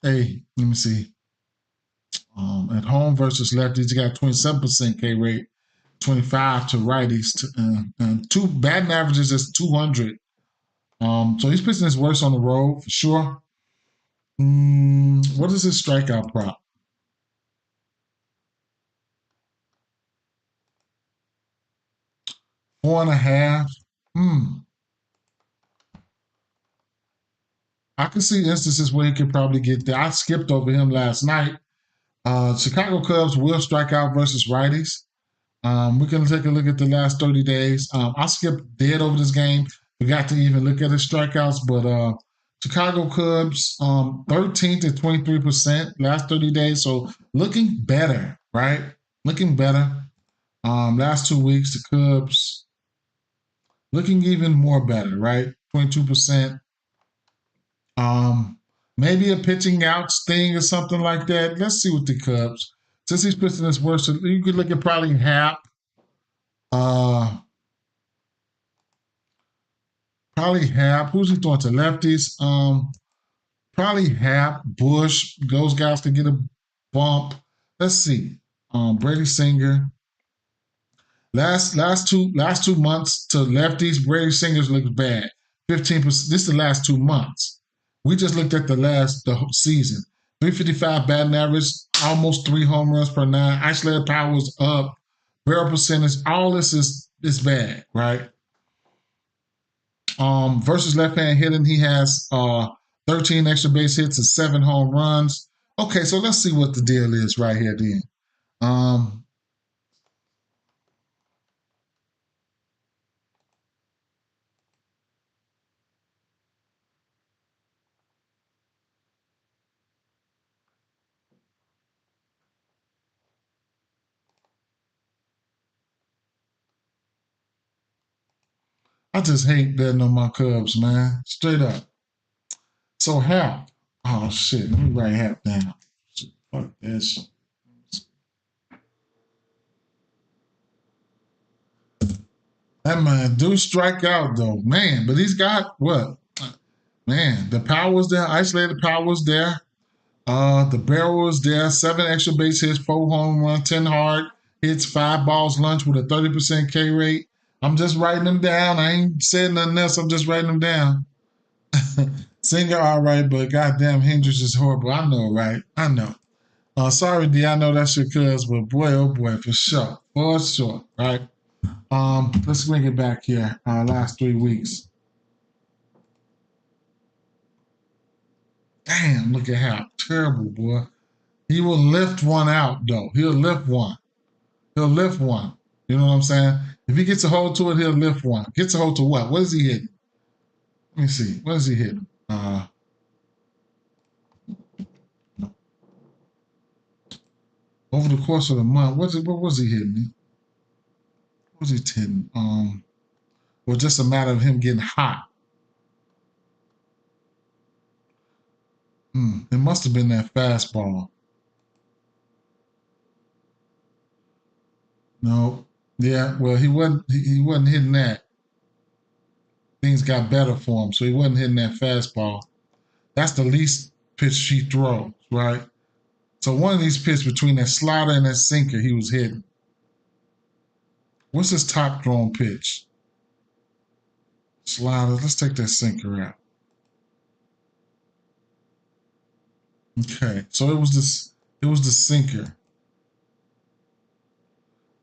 Hey, let me see. At home versus lefties, you got 27% K rate, 25 to righties, and two batting averages is 200. So he's pitching his worst on the road for sure. What is his strikeout prop? 4.5. Hmm. I can see instances where he could probably get there. I skipped over him last night. Chicago Cubs will strike out versus righties. We can take a look at the last 30 days. I skipped dead over this game. Forgot to even look at his strikeouts, but Chicago Cubs, 13 to 23% last 30 days. So looking better, right? Looking better. Last 2 weeks, the Cubs looking even more better, right? 22%. Maybe a pitching outs thing or something like that. Let's see what the Cubs. Since he's pitching his worst, you could look at probably Hap. Uh, Probably Hap. Who's he throwing to lefties? Probably Hap, Bush. Those guys to get a bump. Let's see. Brady Singer. Last two months to lefties, Brady Singers looks bad. 15%. This is the last 2 months. We just looked at the whole season. 355 batting average, almost 3 home runs per nine. Isolated power was up. Barrel percentage. All this is bad, right? Versus left-hand hitting, he has 13 extra base hits and 7 home runs. Okay, so let's see what the deal is right here then. Um, I just hate betting on my Cubs, man. Straight up. So Hap. Oh shit, let me write Hap down. Fuck this. That man do strike out though, man. But he's got what? Man, the power was there. Isolated power was there. The barrel was there. 7 extra base hits, 4 home runs, 10 hard hits, 5 balls lunch with a 30% K rate. I'm just writing them down. I ain't saying nothing else. I'm just writing them down. Singer, all right, but goddamn, Hendricks is horrible. I know, right? I know. Sorry, D. I know that's your cuz, but boy, oh boy, for sure, for sure, right? Let's bring it back here. Last 3 weeks. Damn, look at how terrible, boy. He will lift one out though. He'll lift one. He'll lift one. You know what I'm saying? If he gets a hold to it, he'll lift one. Gets a hold to what? What is he hitting? Let me see. What is he hitting? Over the course of the month, what was he hitting? What was he hitting? Well, just a matter of him getting hot. It must have been that fastball. No. Yeah, well, he wasn't hitting that. Things got better for him, so he wasn't hitting that fastball. That's the least pitch he throws, right? So one of these pitches between that slider and that sinker he was hitting. What's his top thrown pitch? Slider. Let's take that sinker out. Okay, so it was the sinker.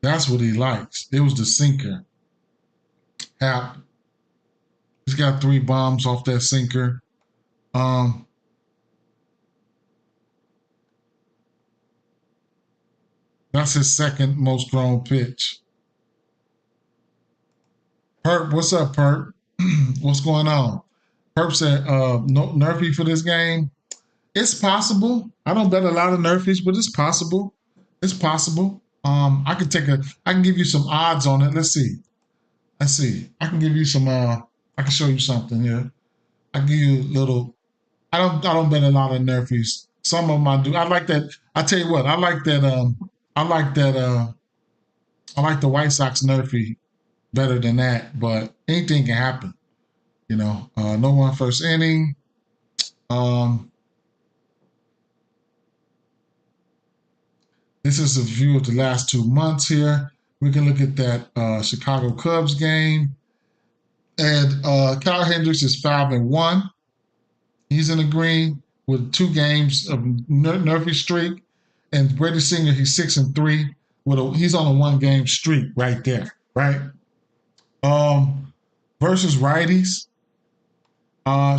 That's what he likes. It was the sinker. Hap. He's got 3 bombs off that sinker. Um, that's his second most thrown pitch. Perp, what's up, Perp? What's going on? Perp said, no Nerfy for this game. It's possible. I don't bet a lot of Nerfies, but it's possible. It's possible. I can give you some odds on it. Let's see. Let's see. I can give you some. I can show you something here. I can give you a little. I don't bet a lot of Nerfies. Some of them I do. I like that. I tell you what, I like that. I like that. I like the White Sox Nerfy better than that. But anything can happen. No one first inning. Um, this is a view of the last 2 months here. We can look at that Chicago Cubs game. And Kyle Hendricks is 5-1. He's in the green with 2 games of Nerfy streak. And Brady Singer, he's 6-3. He's on a 1-game streak right there, right? Versus righties,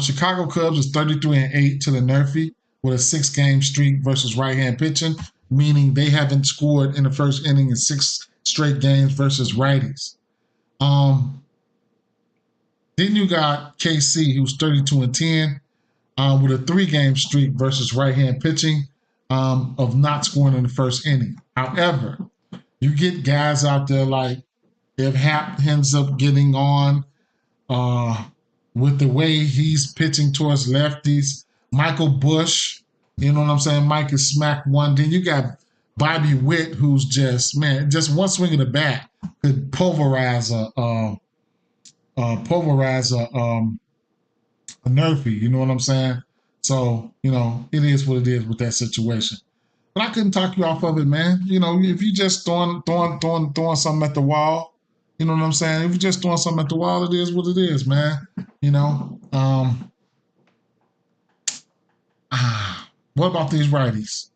Chicago Cubs is 33-8 to the Nerfy with a 6-game streak versus right-hand pitching, meaning they haven't scored in the first inning in 6 straight games versus righties. Then you got KC, who's 32-10 with a 3-game streak versus right-hand pitching of not scoring in the first inning. However, you get guys out there like if Hap ends up getting on with the way he's pitching towards lefties, Michael Bush, you know what I'm saying? Mike is smack one. Then you got Bobby Witt, who's just one swing of the bat could pulverize a Nerfy. You know what I'm saying? So it is what it is with that situation. But I couldn't talk you off of it, man. If you just throwing something at the wall, you know what I'm saying? If you're just throwing something at the wall, it is what it is, man. What about these righties?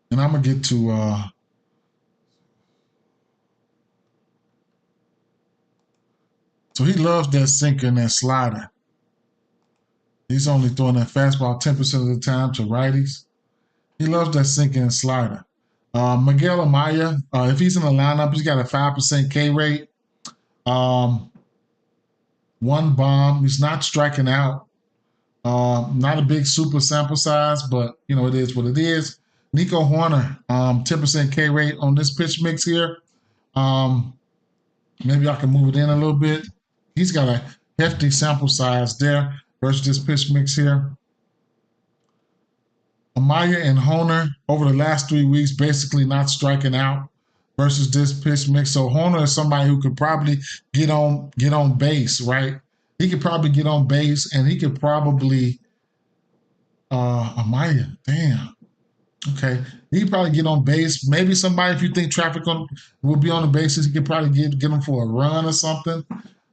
And I'm gonna get to so he loves that sinker and that slider. He's only throwing that fastball 10% of the time to righties. He loves that sinker and slider. Miguel Amaya, if he's in the lineup, he's got a 5% K rate. 1 bomb. He's not striking out. Not a big super sample size, but it is what it is. Nico Horner, 10% K rate on this pitch mix here. Maybe I can move it in a little bit. He's got a hefty sample size there versus this pitch mix here. Amaya and Horner over the last 3 weeks basically not striking out versus this pitch mix. So Horner is somebody who could probably get on base, right? He could probably get on base, and he could probably Amaya, damn. Okay, he could probably get on base. Maybe somebody, if you think traffic will be on the bases, he could probably get him for a run or something.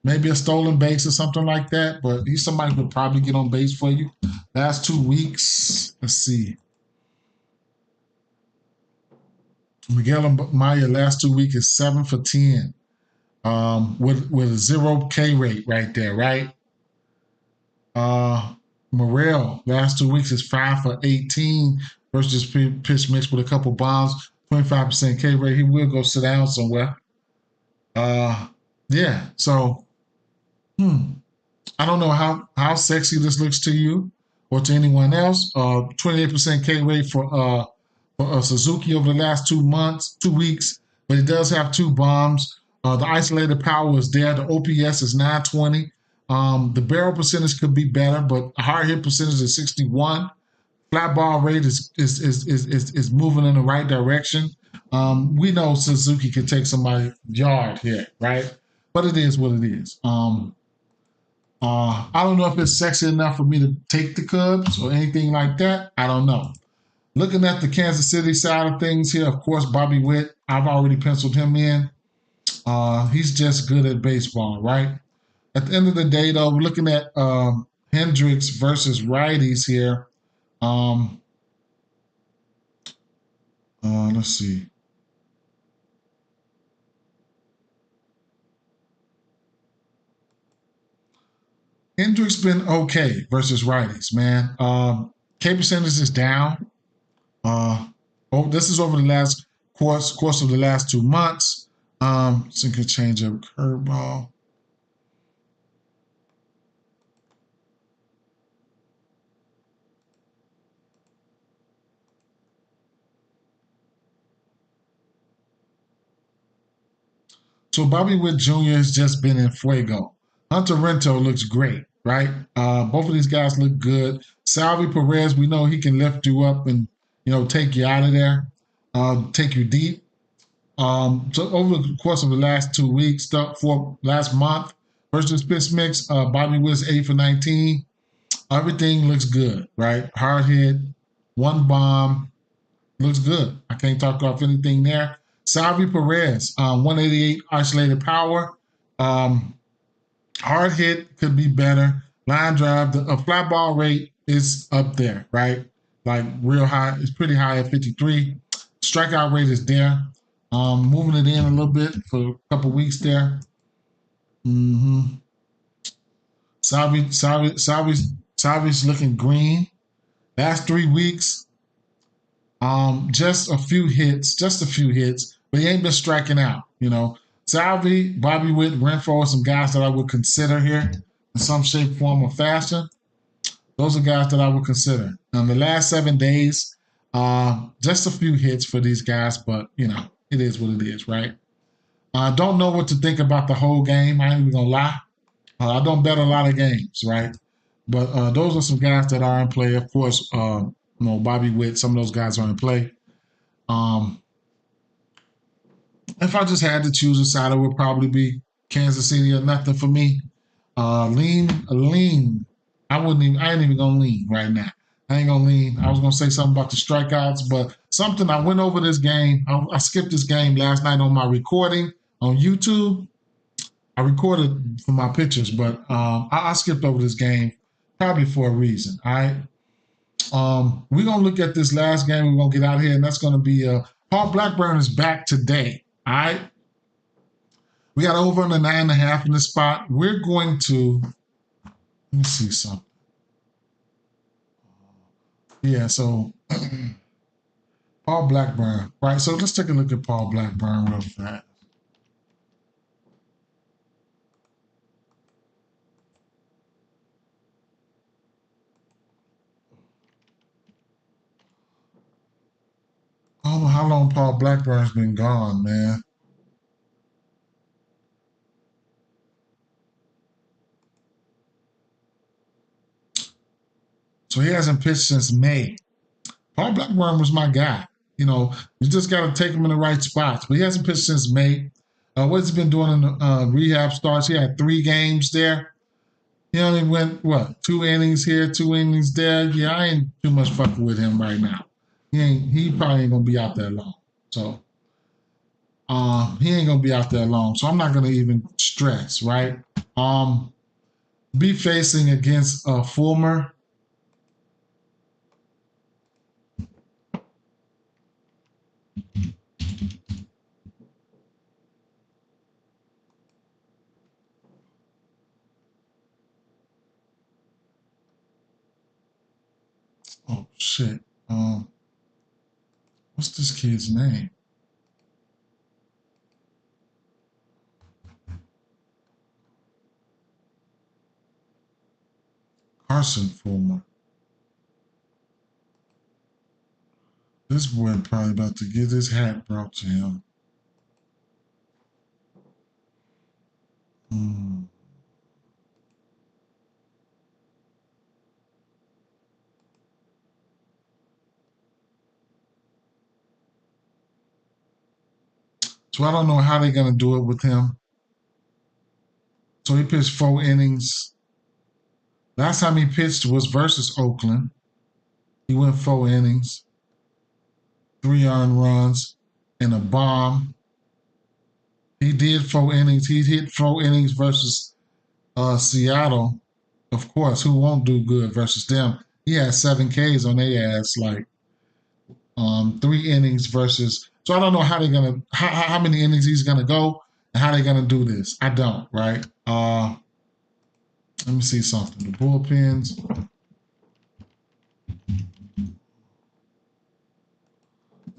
Maybe a stolen base or something like that. But he's somebody who could probably get on base for you. Last 2 weeks, let's see. Miguel Amaya last 2 weeks is 7 for 10 with a 0 K rate right there, right? Morrell last 2 weeks is 5 for 18 versus pitch mix with a couple bombs, 25% K rate. He will go sit down somewhere. Yeah, so I don't know how sexy this looks to you or to anyone else. 28% K rate for Suzuki over the last 2 weeks, but he does have 2 bombs. The isolated power is there. The OPS is 920. The barrel percentage could be better, but a hard hit percentage is 61. Flat ball rate is moving in the right direction. We know Suzuki can take somebody's yard here, right? But it is what it is. I don't know if it's sexy enough for me to take the Cubs or anything like that. I don't know. Looking at the Kansas City side of things here, of course, Bobby Witt, I've already penciled him in. He's just good at baseball, right? At the end of the day, though, we're looking at Hendricks versus righties here. Let's see. Hendricks been okay versus righties, man. K percentage is down. This is over the last course of the last 2 months. Sinker change up curveball. So Bobby Witt Jr. has just been in fuego. Hunter Rento looks great. right? Both of these guys look good. Salvi Perez, we know he can lift you up and take you out of there, take you deep. So over the course of the last 2 weeks, for last month versus Pitch Mix, Bobby Witt's 8 for 19. Everything looks good, right? Hard hit, one bomb, looks good. I can't talk off anything there. Salvi Perez, 188 isolated power. Um, Hard hit could be better. Line drive, a fly ball rate is up there, right? Like real high. It's pretty high at 53. Strikeout rate is there. Moving it in a little bit for a couple weeks there. Mm-hmm. Salvi's looking green. Last 3 weeks, just a few hits, but he ain't been striking out. Salvi, Bobby Witt, Renfro are some guys that I would consider here in some shape, form, or fashion. Those are guys that I would consider. In the last 7 days, just a few hits for these guys, but it is what it is, right? I don't know what to think about the whole game. I ain't even gonna lie. I don't bet a lot of games, right? But those are some guys that are in play. Of course, Bobby Witt, some of those guys are in play. Um, if I just had to choose a side, it would probably be Kansas City or nothing for me. Lean. I ain't even gonna lean right now. I ain't gonna lean. I was gonna say something about the strikeouts, but something I went over this game. I skipped this game last night on my recording on YouTube. I recorded for my pictures, but I skipped over this game probably for a reason. All right. We're gonna look at this last game. We're gonna get out of here, and that's gonna be Paul Blackburn is back today. All right. We got over on the 9.5 in the spot. We're going to let me see something. Yeah, so Paul Blackburn, right? So let's take a look at Paul Blackburn real fast. I don't know how long Paul Blackburn's been gone, man. So he hasn't pitched since May. Paul Blackburn was my guy. You just got to take him in the right spots. But he hasn't pitched since May. What's he been doing in the rehab starts? He had 3 games there. He only went, 2 innings here, 2 innings there. Yeah, I ain't too much fucking with him right now. He probably ain't going to be out there long. So he ain't going to be out there long. So I'm not going to even stress, right? Be facing against Fulmer. Oh shit. What's this kid's name? Carson Fulmer. This boy probably about to get his hat brought to him. Hmm. So I don't know how they're gonna do it with him. So he pitched 4 innings. Last time he pitched was versus Oakland. He went 4 innings, 3 earned runs, and a bomb. He did 4 innings. He hit 4 innings versus Seattle. Of course, who won't do good versus them? He had 7 Ks on their ass, like 3 innings versus. So I don't know how they're gonna how many innings he's gonna go and how they're gonna do this. I don't, right? Let me see something. The bullpens.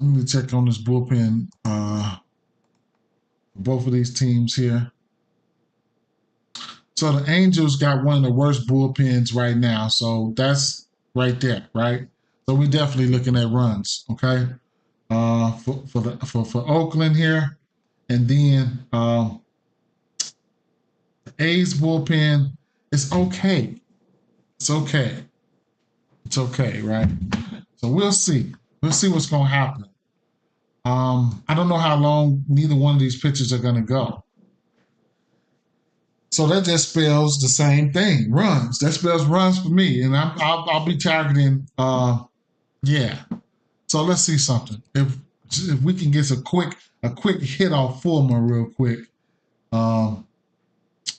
Let me check on this bullpen. Both of these teams here. So the Angels got one of the worst bullpens right now. So that's right there, right? So we're definitely looking at runs, okay? For Oakland here, and then the A's bullpen It's okay. It's okay. It's okay, right? So we'll see. We'll see what's going to happen. I don't know how long neither one of these pitchers are going to go. So that just spells the same thing, runs. That spells runs for me, and I'll be targeting. Yeah. So let's see something. If we can get a quick hit off Fulmer real quick.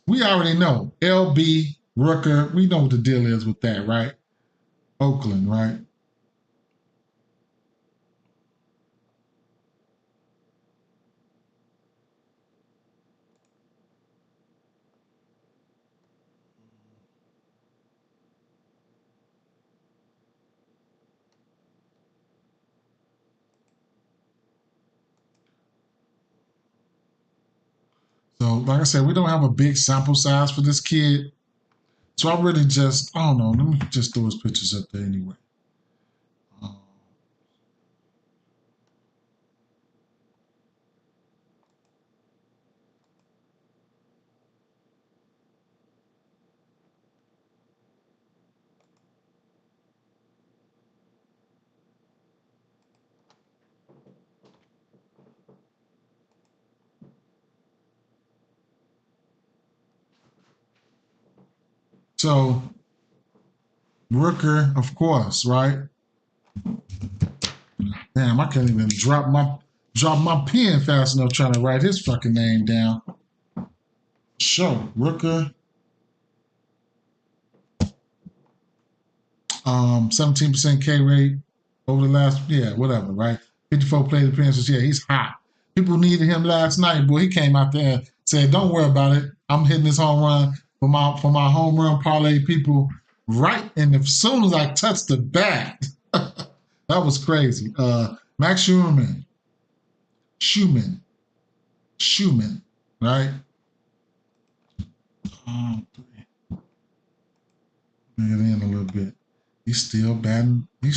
We already know LB Rooker. We know what the deal is with that, right? Oakland, right? So, like I said, we don't have a big sample size for this kid. So I really just, I don't know. Let me just throw his pictures up there anyway. Um, so Rooker, of course, right? Damn, I can't even drop my pen fast enough trying to write his fucking name down. Sure, Rooker. 17% K rate over the last, yeah, whatever, right? 54 plate appearances. Yeah, he's hot. People needed him last night, boy. He came out there and said, "Don't worry about it. I'm hitting this home run for my home run parlay people right." And as soon as I touched the bat, that was crazy. Max Schumann, right? Bring it in a little bit. He's still batting. You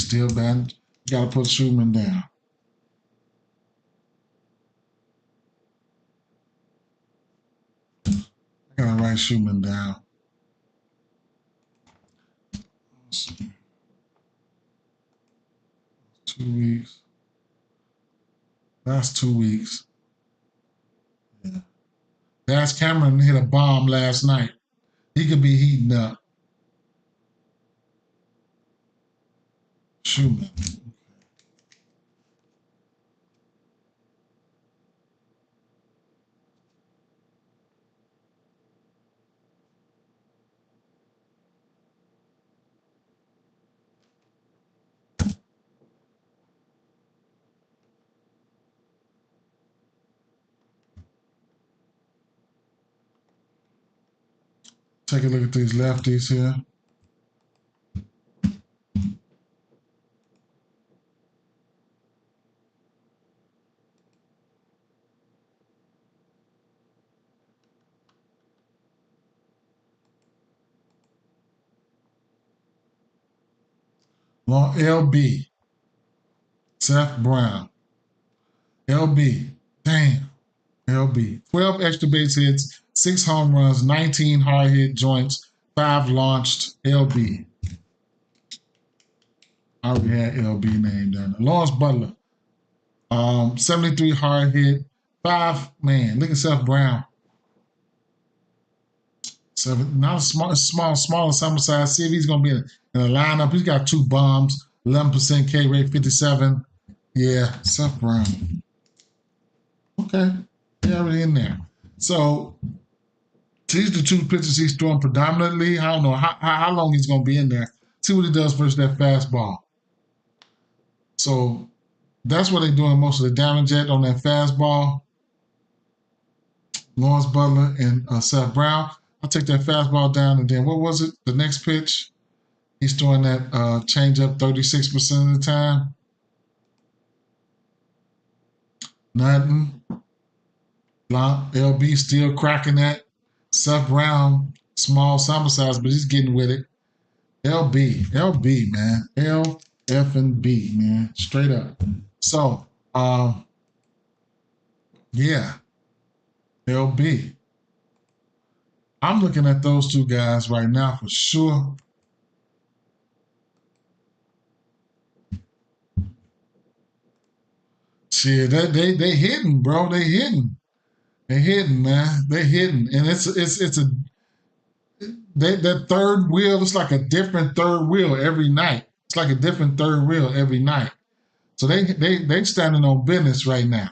gotta put Schumann down. I gotta write Schumann down. 2 weeks. That's 2 weeks. Yeah. That's Cameron hit a bomb last night. He could be heating up. Schumann. Take a look at these lefties here. Long LB. Seth Brown. LB. Damn. LB. 12 extra base hits, 6 home runs, 19 hard hit joints, 5 launched. LB. I already had LB named down there. Lawrence Butler. 73 hard hit, 5. Man, look at Seth Brown. Seven, not a smaller sample size. See if he's going to be in a lineup. He's got 2 bombs, 11% K rate, 57. Yeah, Seth Brown. Okay, yeah, already in there. So these are the 2 pitches he's throwing predominantly. I don't know how long he's going to be in there. See what he does versus that fastball. So that's what they're doing most of the damage at on that fastball. Lawrence Butler and Seth Brown. I'll take that fastball down, and then what was it? The next pitch, he's throwing that changeup 36% of the time. Nothing. LB still cracking that. Seth Brown, small sample size, but he's getting with it. LB, man. L, F, and B, man. Straight up. So, yeah. LB. I'm looking at those two guys right now for sure. Shit, they hitting, bro. They hitting. They hitting, man. They hitting, and it's a that third wheel. It's like a different third wheel every night. It's like a different third wheel every night. So they standing on business right now.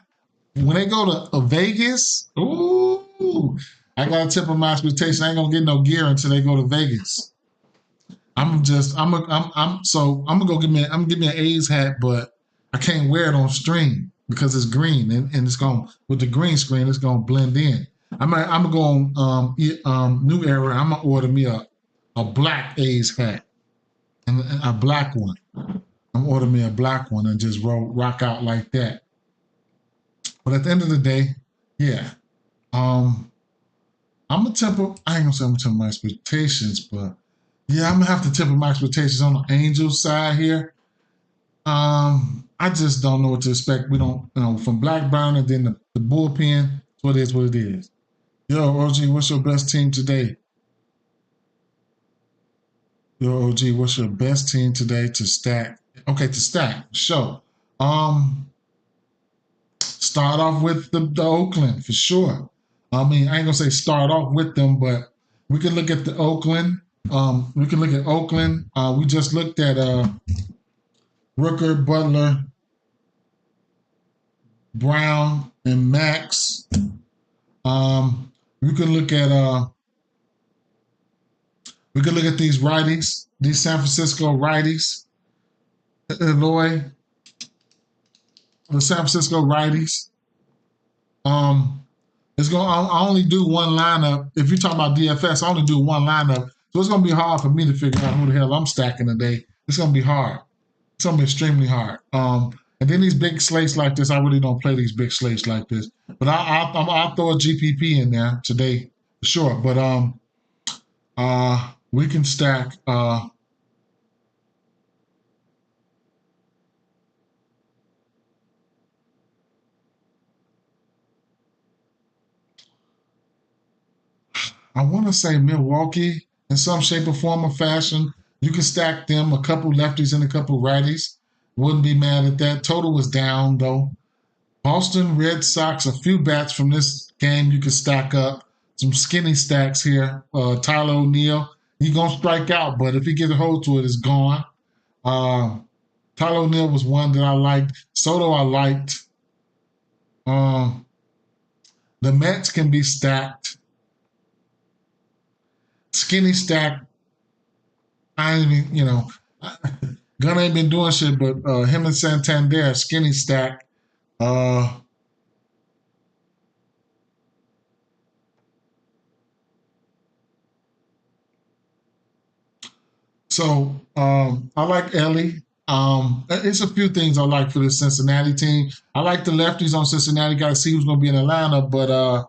When they go to Vegas, ooh, I got to temper my expectations. I ain't gonna get no gear until they go to Vegas. I'm gonna go I'm gonna give me an A's hat, but I can't wear it on stream because it's green and it's going with the green screen. It's gonna blend in. I'm gonna go on New Era. I'm gonna order me a black A's hat and a black one. I'm ordering me a black one and just rock out like that. But at the end of the day, yeah, um, I'm gonna temper. I ain't gonna say I'm gonna temper my expectations, but yeah, I'm gonna have to temper my expectations on the Angels side here. I just don't know what to expect. We don't, from Blackburn and then the bullpen. So it is what it is. Yo, OG, what's your best team today? Yo, OG, what's your best team today to stack? Okay, to stack. Show. Start off with the Oakland for sure. I mean, I ain't gonna say start off with them, but we can look at the Oakland. We can look at Oakland. We just looked at Rooker, Butler, Brown, and Max. We can look at these righties, these San Francisco righties, Illinois, the San Francisco righties. It's going. I only do one lineup. If you're talking about DFS, I only do one lineup, so it's going to be hard for me to figure out who the hell I'm stacking today. It's going to be hard. It's going to be extremely hard. And then these big slates like this, I really don't play these big slates like this. But I'll throw a GPP in there today for sure. But we can stack. I want to say Milwaukee in some shape or form or fashion. You can stack them, a couple lefties and a couple righties. Wouldn't be mad at that. Total was down though. Boston Red Sox, a few bats from this game you can stack up. Some skinny stacks here. Tyler O'Neill, he gonna strike out, but if he gets a hold to it, it's gone. Uh, Tyler O'Neill was one that I liked. Soto I liked. Um, the Mets can be stacked. Skinny stack. I ain't even, Gunn ain't been doing shit, but him and Santander, skinny stack. Uh, I like Ellie. It's a few things I like for the Cincinnati team. I like the lefties on Cincinnati. Got to see who's going to be in Atlanta, but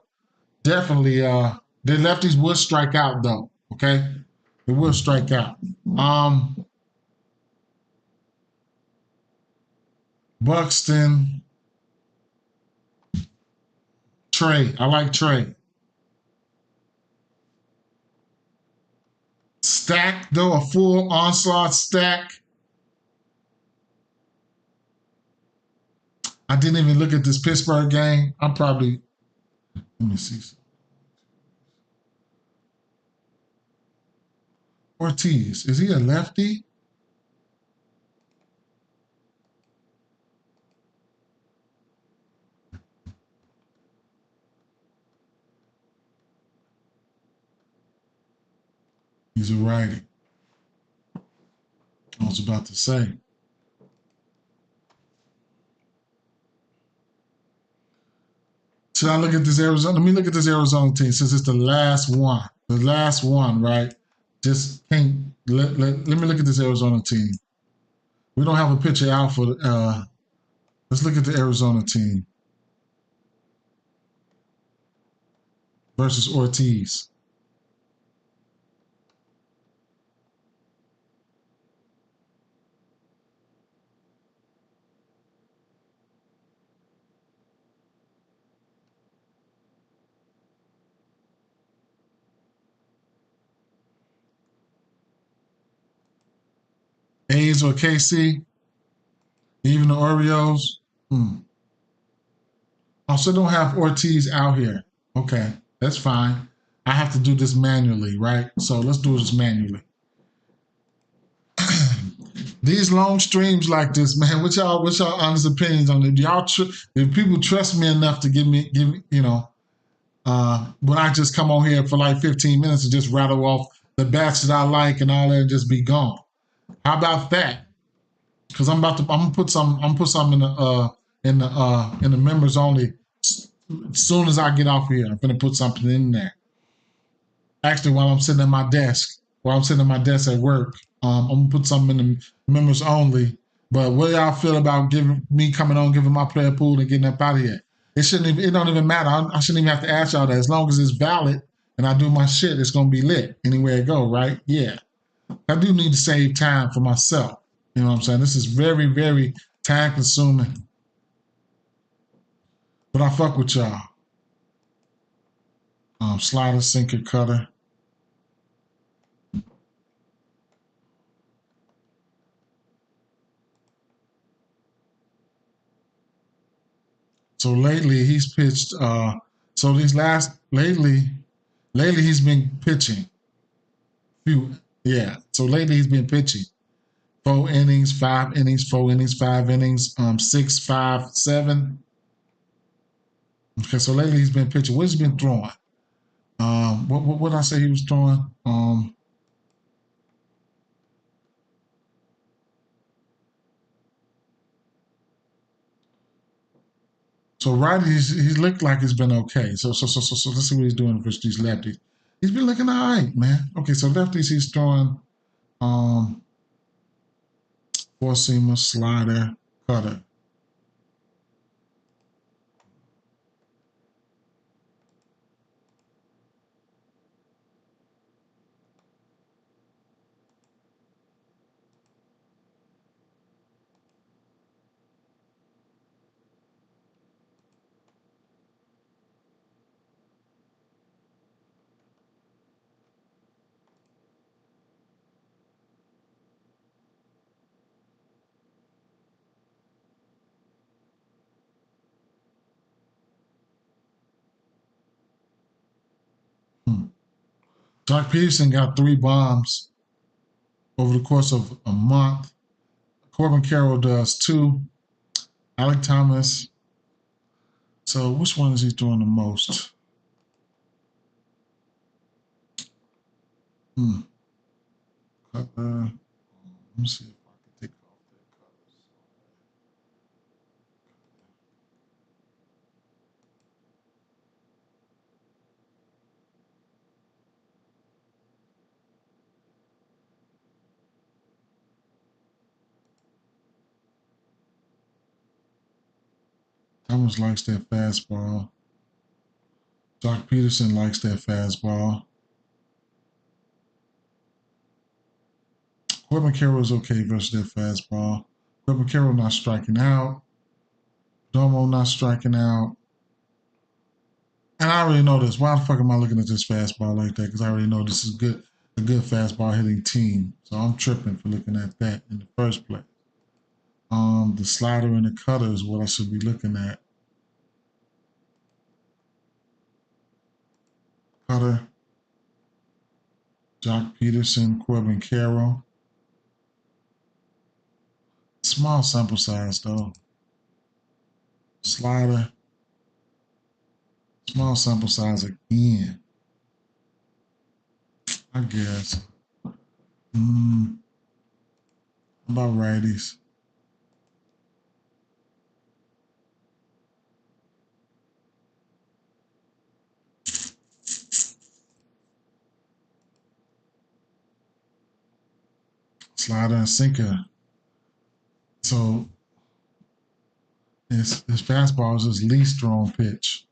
definitely the lefties will strike out though. Okay, they will strike out. Um, Buxton, Trey. I like Trey. Stack though, a full onslaught stack. I didn't even look at this Pittsburgh game. I'm probably let me see. Ortiz, is he a lefty? He's a righty. I was about to say. Should I look at this Arizona? Let me look at this Arizona team since it's the last one. The last one, right? Just can't let me look at this Arizona team. We don't have a pitcher out for let's look at the Arizona team versus Ortiz. A's or KC, even the Oreos. Also, don't have Ortiz out here. Okay, that's fine. I have to do this manually, right? So let's do this manually. These long streams like this, man. What's y'all honest opinions on it? If people trust me enough to give me, when I just come on here for like 15 minutes and just rattle off the bats that I like and all that and just be gone. How about that? Because I'm gonna put some in the members only. As soon as I get off here, I'm gonna put something in there. Actually, while I'm sitting at my desk at work, I'm gonna put something in the members only. But what y'all feel about giving my player pool and getting up out of here? It don't even matter. I shouldn't even have to ask y'all that. As long as it's valid and I do my shit, it's gonna be lit anywhere I go, right? Yeah. I do need to save time for myself. You know what I'm saying? This is very, very time consuming. But I fuck with y'all. Slider, sinker, cutter. So lately he's pitched. Lately he's been pitching. So lately he's been pitching 4 innings, 5 innings, 4 innings, 5 innings, 6, 5, 7. Okay, so lately he's been pitching. What's he been throwing? What did I say he was throwing? So righties, he's looked like he's been okay. So let's see what he's doing versus these lefties. He's been looking all right, man. Okay, so lefties he's throwing four-seamer, slider, cutter. Jock Peterson got 3 bombs over the course of a month. Corbin Carroll does 2. Alec Thomas. So which one is he throwing the most? Let me see if I can take off that colors. Thomas likes that fastball. Jock Peterson likes that fastball. Corbin Carroll is okay versus that fastball. Corbin Carroll not striking out. Domo not striking out. And I already know this. Why the fuck am I looking at this fastball like that? Because I already know this is a good fastball hitting team. So I'm tripping for looking at that in the first place. The slider and the cutter is what I should be looking at. Cutter, Jock Peterson, Corbin Carroll. Small sample size though. Slider. Small sample size again. I guess. How about righties? Slider and sinker. So his fastball is his least thrown pitch.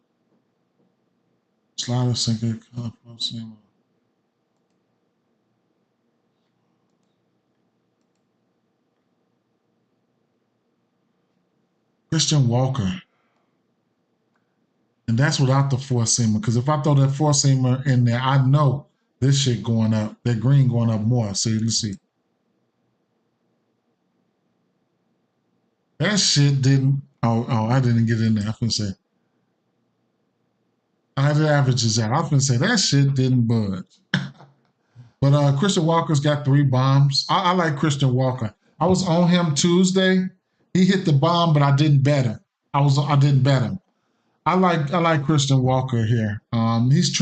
Slider, sinker, four seamer. Christian Walker. And that's without the four seamer. Because if I throw that four seamer in there, I know this shit going up, that green going up more. See, let's see. That shit didn't. I didn't get in there. I was gonna say I had the averages out. I was gonna say that shit didn't budge. But Christian Walker's got 3 bombs. I like Christian Walker. I was on him Tuesday. He hit the bomb, but I didn't bet him. I didn't bet him. I like Christian Walker here. He's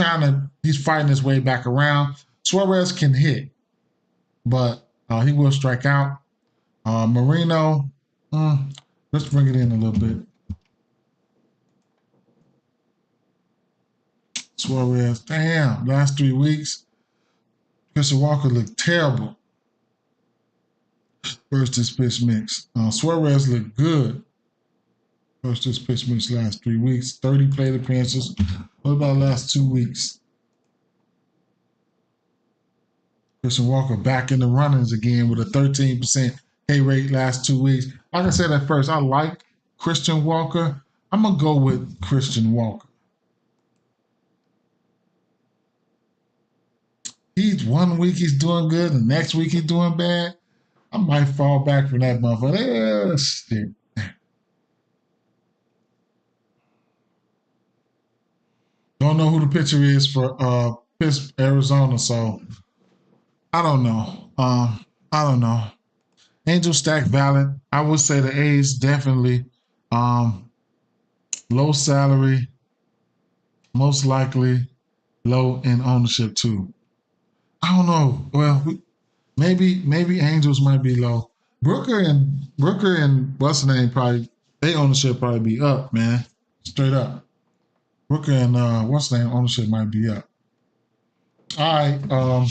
fighting his way back around. Suarez can hit, but he will strike out. Marino, let's bring it in a little bit. Suarez, damn, last 3 weeks, Christian Walker looked terrible. First this pitch mix. Suarez looked good. First this pitch mix last 3 weeks. 30 plate appearances. What about the last 2 weeks? Christian Walker back in the runnings again with a 13% K rate last 2 weeks. Like I said at first, I like Christian Walker. I'm going to go with Christian Walker. He's 1 week he's doing good, and next week he's doing bad. I might fall back from that motherfucker. Shit. Don't know who the pitcher is for Arizona, so I don't know. I don't know. Angel stack valid. I would say the A's definitely low salary, most likely low in ownership too. I don't know. Well, maybe Angels might be low. Brooker and what's the name probably their ownership probably be up, man. Straight up. Brooker and what's the name ownership might be up. All right.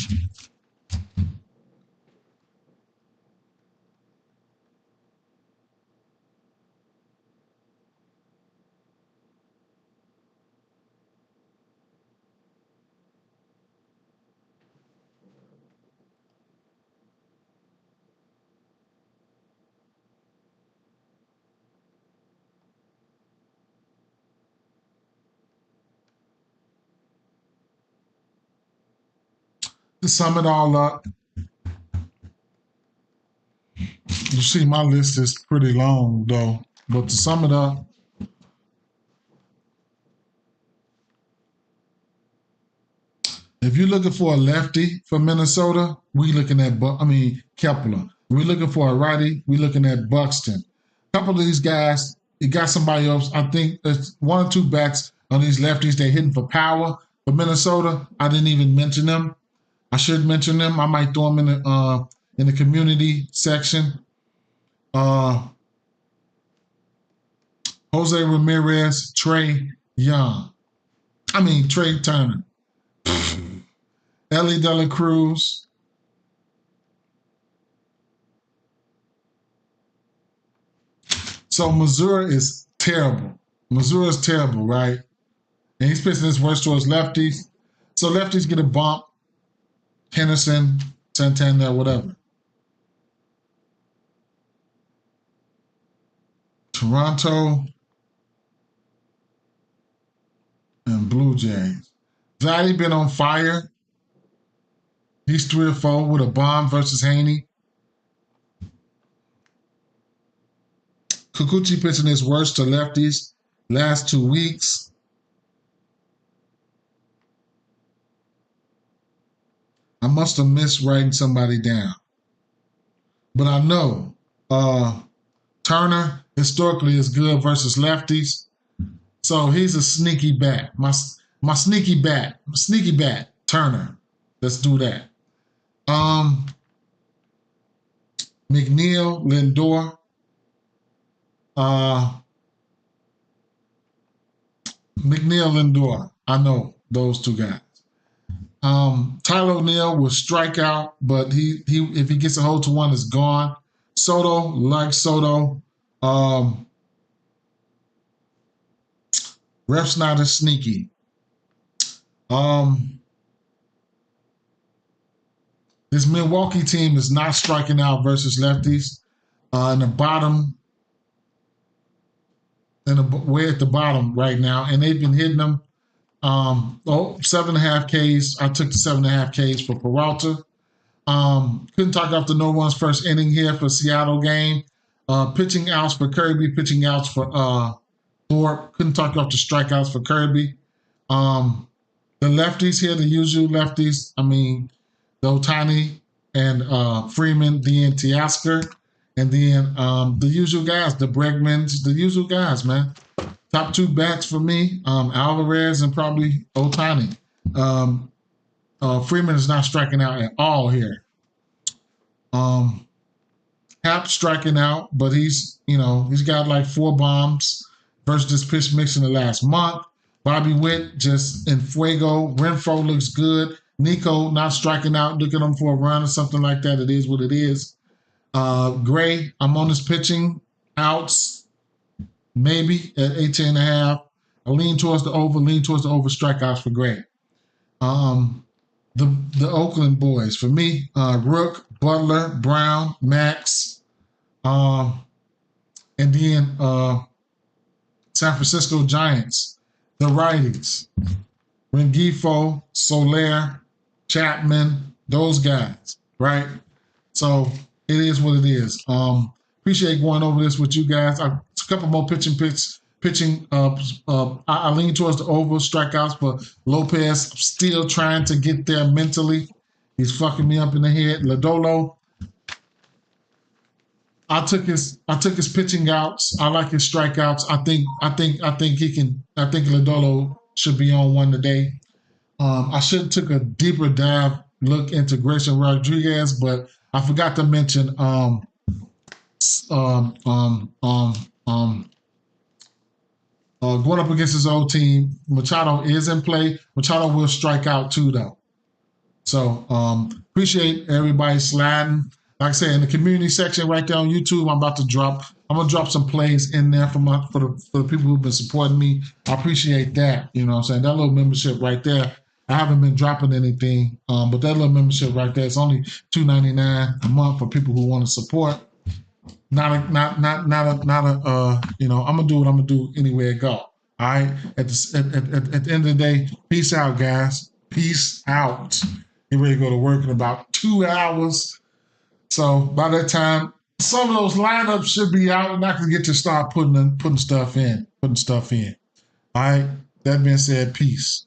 To sum it all up, you see my list is pretty long though. But to sum it up, if you're looking for a lefty for Minnesota, we looking at Kepler. We're looking for a righty, we looking at Buxton. A couple of these guys, you got somebody else. I think there's 1 or 2 bats on these lefties. They're hitting for power. For Minnesota, I didn't even mention them. I should mention them. I might throw them in the community section. Jose Ramirez, Trey Turner, Ellie De La Cruz. So Missouri is terrible. Missouri is terrible, right? And he's pitching his worst towards lefties. So lefties get a bump. Henderson, Santander, whatever. Toronto and Blue Jays. Vladdy been on fire. He's 3 or 4 with a bomb versus Haney. Kikuchi pitching his worst to lefties last 2 weeks. I must have missed writing somebody down. But I know Turner historically is good versus lefties. So he's a sneaky bat. My sneaky bat, Turner. Let's do that. McNeil, Lindor. McNeil, Lindor. I know those 2 guys. Tyler O'Neill will strike out, but he if he gets a hold to one, it's gone. Soto, like Soto. Ref's not as sneaky. This Milwaukee team is not striking out versus lefties. In the bottom, way at the bottom right now, and they've been hitting them. 7.5 Ks. I took the 7.5 Ks for Peralta. Couldn't talk off the no one's first inning here for Seattle game. Pitching outs for Kirby, pitching outs for Thorpe. Couldn't talk you off the strikeouts for Kirby. The lefties here, the usual lefties. I mean, the Otani and Freeman, then Teoscar, and then the usual guys, the Bregmans, the usual guys, man. Top 2 bats for me, Alvarez and probably Otani. Freeman is not striking out at all here. Hap striking out, but he's got like 4 bombs versus this pitch mix in the last month. Bobby Witt just in fuego. Renfroe looks good. Nico not striking out, looking him for a run or something like that. It is what it is. Gray, I'm on his pitching outs, maybe at 18.5. I lean towards the over strikeouts for Gray. The Oakland boys, for me, Rook, Butler, Brown, Max, and then San Francisco Giants, the righties, Rengifo, Soler, Chapman, those guys, right? So it is what it is. Appreciate going over this with you guys. A couple more pitching. I lean towards the over strikeouts for Lopez. I'm still trying to get there mentally. He's fucking me up in the head. Lodolo, I took his pitching outs. I like his strikeouts. I think Lodolo should be on one today. I should have took a deeper dive look into Grayson Rodriguez, but I forgot to mention going up against his old team, Machado is in play. Machado will strike out too, though. So appreciate everybody sliding. Like I said, in the community section right there on YouTube, I'm gonna drop some plays in there for the people who've been supporting me. I appreciate that. You know what I'm saying? That little membership right there. I haven't been dropping anything, but that little membership right there, it's only $2.99 a month for people who want to support. I'm gonna do what I'm gonna do anywhere I go. All right. At the end of the day, peace out, guys. Peace out. Get ready to go to work in about 2 hours. So by that time, some of those lineups should be out, and I can get to start putting stuff in. All right. That being said, peace.